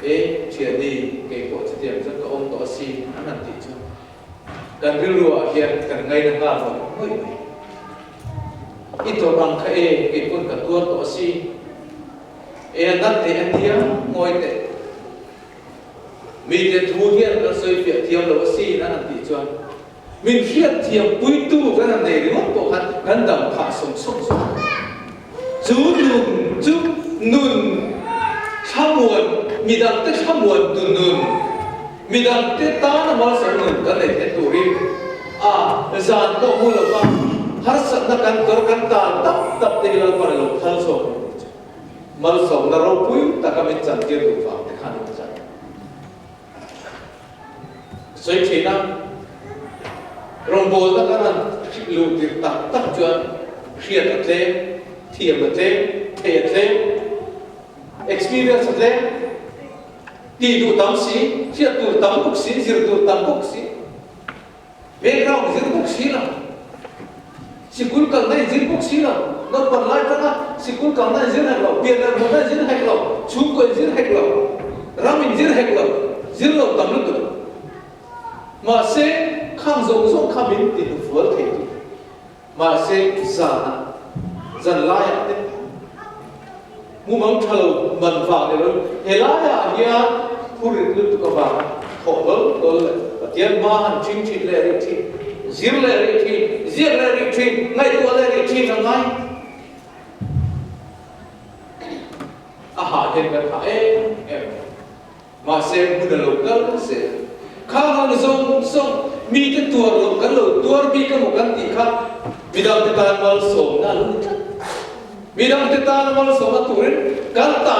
thia ni ke ko cha tiam cha ko om to si anan ti chu kan ru hian kan ngai na nga mo hoi ito bang kha ke pun ka tuar to si nat te andia ngoi te mi te thu hian ka soi pe thiam lo si anan ti chu min hiat thiam pui tu kan nei ri mo to kan dam pha som chu nun chamuan midang te chamuan tu nun midang te ta na ma sa nun kan nei te tu ri zan to mu lo ba har sa na kan kor kan ta tap te lo par lo thal so mal so na ro pui ta ka min chan ke tu fa te khan cha soi thina rong bol ta kan lu ti tak chuan khiat atle thiam atle the atle experience atle ti du tam si khiat tu tam buk si zir tu tam buk si background zir buk si la sikul kal nai zir buk si la no par lai ta sikul kal nai zir hak lo pian mo nai zir hak lo chum ko zir hak lo ramin zir hak lo zir lo tam lu tu ma se kham zong kham min ti du fual the tu ma se zan la ya te mu mang thalo man va ne lo he la ya ya puri lu tu ka ba kho lo tian ma han ching chi le ri thi zir le ri thi ngai tu le ri thi na ngai ha hen ka tha em ma se mu da lo ka se khang zong mi te tuar lo kan lo tuar mi ka mo kan ti kha midam te tan mal so na lu midam te tan mal so ma turin kan ta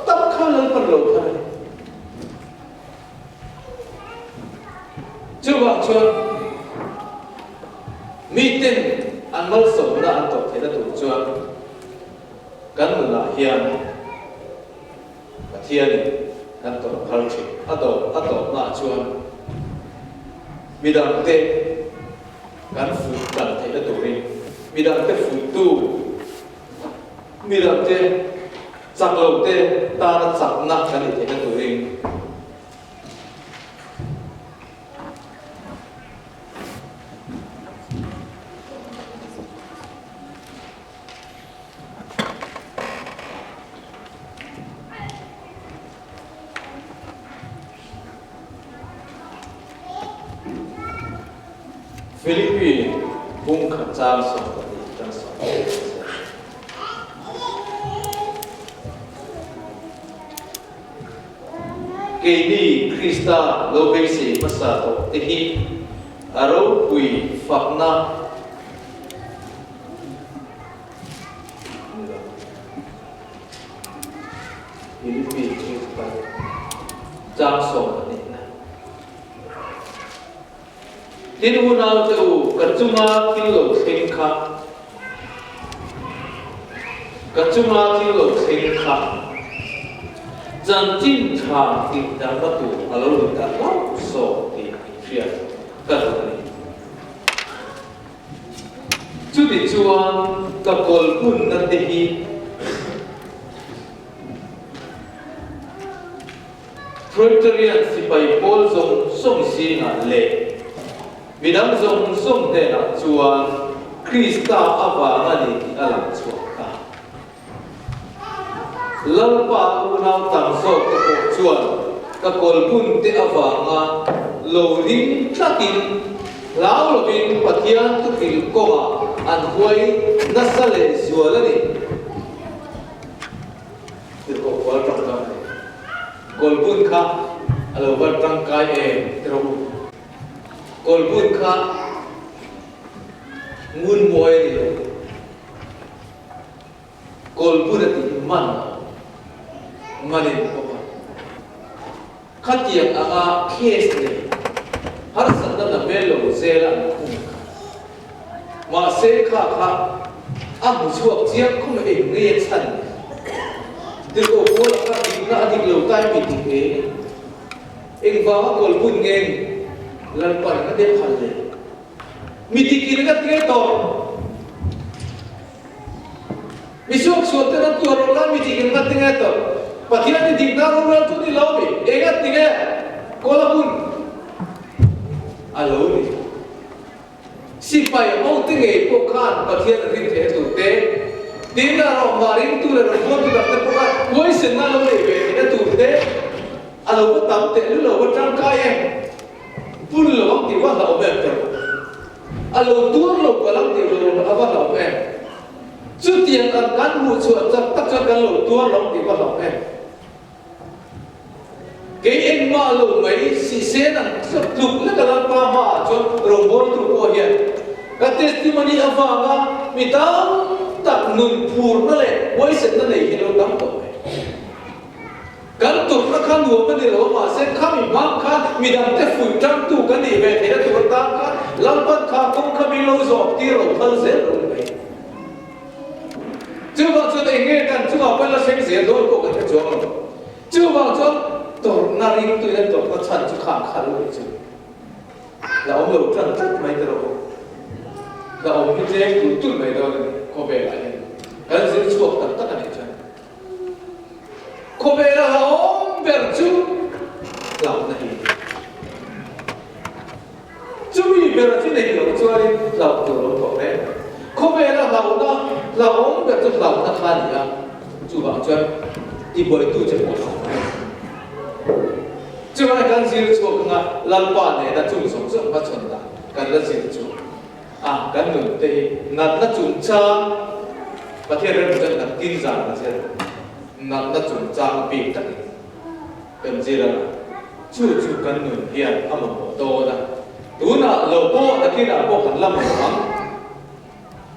tap kha lo par lo kha chu wa chuan mi ten an mal so na an to the da tu chuan kan mu na hian pathian kan to phal chi ato na chuan midang te kan fu kan the da turin midang te fu tu midang te chak lo te ta na chak na kan the da turin Philippines bung khẩn trang sổ và đi trang sổ kỳ đi Krista lô bê sĩ mà sa tổ tê hi aro quỷ phật na Philippines trang sổ và đi tin hu nào te u kachuma kilo thengkha chan chin tha ti da ba tu alo lu ta lo so ti fia ka ro ni ti chuan ka kol bun na te hi Presbyterian sipai pol zong song si nga le midam zong song te na chuan Krista awanga ni ti alam chuak ta lalpa unau tang so ka ko chuan ka kol bun te awanga lo ring tlakin lao lovin pathian tu kil koma an huai nasale zualani ko kwal tang ka kolbun kha alo bar tang kai e tro kolbun kha ngun moy ni lo kolbun ati man manin ko khatiang anga case ni har sanda na melo zela ma se kha kha a mu chuak chiang khum e nge chan dir ko bol ka ding na adik lo tai mi ti ke eng ba kol bun ngen lan par ka de phal le mi ti ki ga te to mi suak suak te na tu ro la mi ti ki ga te to pathian ni ding na ro la tu ni lo mi e ga ti ge kol bun alo ni si pai mo te nge ko khan pathian rin the tu te Dina ro maring tu le ro tu da te poka koi sen na lo le be na tu te alo ko tam te lo ko tang ka ye pun lo ti wa la be te alo tu lo ko lam ti lo aba la be chu tiang kan mu chu ta tak ka kan lo tu lo ti wa la be ke en ma lo mai si se na sab luk la ka la pa ma chu ro bol tu ko ye ka testimony avanga mitam tak nun pur na le wai sen na nei hilo dam to kan tu na khan wo ma ni lo ma se khami ma kha mi dam te fu tam tu kan ni ve the tu ta ka lam pat kha kom khami lo zo ti ro thal se ro mai chu ba chu de nge kan chu ba pa la seng se do ko ka chu chu ba chu to na ring tu le to ka chan chu kha kha lo chu la om lo tran tat mai te ro la om ni je tu tu mai do ko be la ni kan zin chuak tak tak ani chan ko be la om ber chu la na hi chu mi ber chi nei lo chu ani la tu lo ko be ko be la om ber chu la na kha ni ya chu ba chan ti boy tu che ko chu ma kan zin chuak nga lam pa ne da chu som som ba chon da kan la zin chu kan nun te nat na chun cha pathian ren jan na tin zan na se nat na chun cha pi tak kan jira chu kan nun hian ama to da tu na lo po da ki da po kan lam am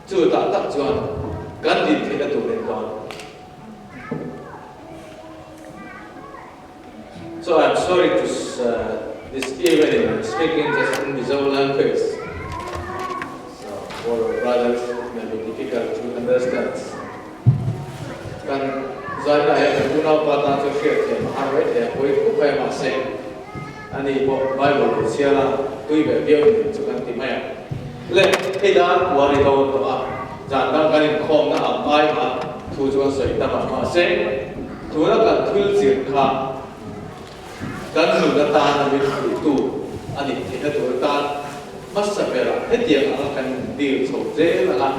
chu ta tak chuan kan din the da tu ren kon so I'm sorry to this evening I'm speaking just in the own language. For brothers, it may be difficult to understand. Kan zai na ya ku na pa ta chu ke ke ma re te koi ku pa ma se ani bo Bible ko sia la tui be bio ni chu kan ti ma le he dan wa ri do to a jan dan kan khom na a pai ma thu chu sai ta ma se thu na kan thul sir kha kan lu da ta na bi tu ani ti na tu ta masapera hetiang akan dir so je la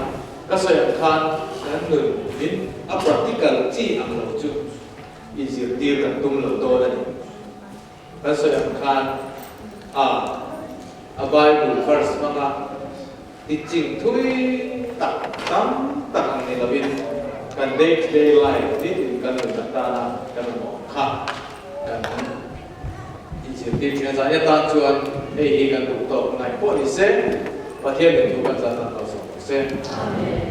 ka so yang khan kan nun in a practical chi ang lo chu izir dir kan tum lo do la ni ka so yang khan a Bible verse manga teaching thui tak tam tak ang ni labin kan day to day life ni kan nun ta na kan mo kha kan izir dir chen za ya ta chuan ei kan tu to nai po ni se pathian ni tu kan za na so se amen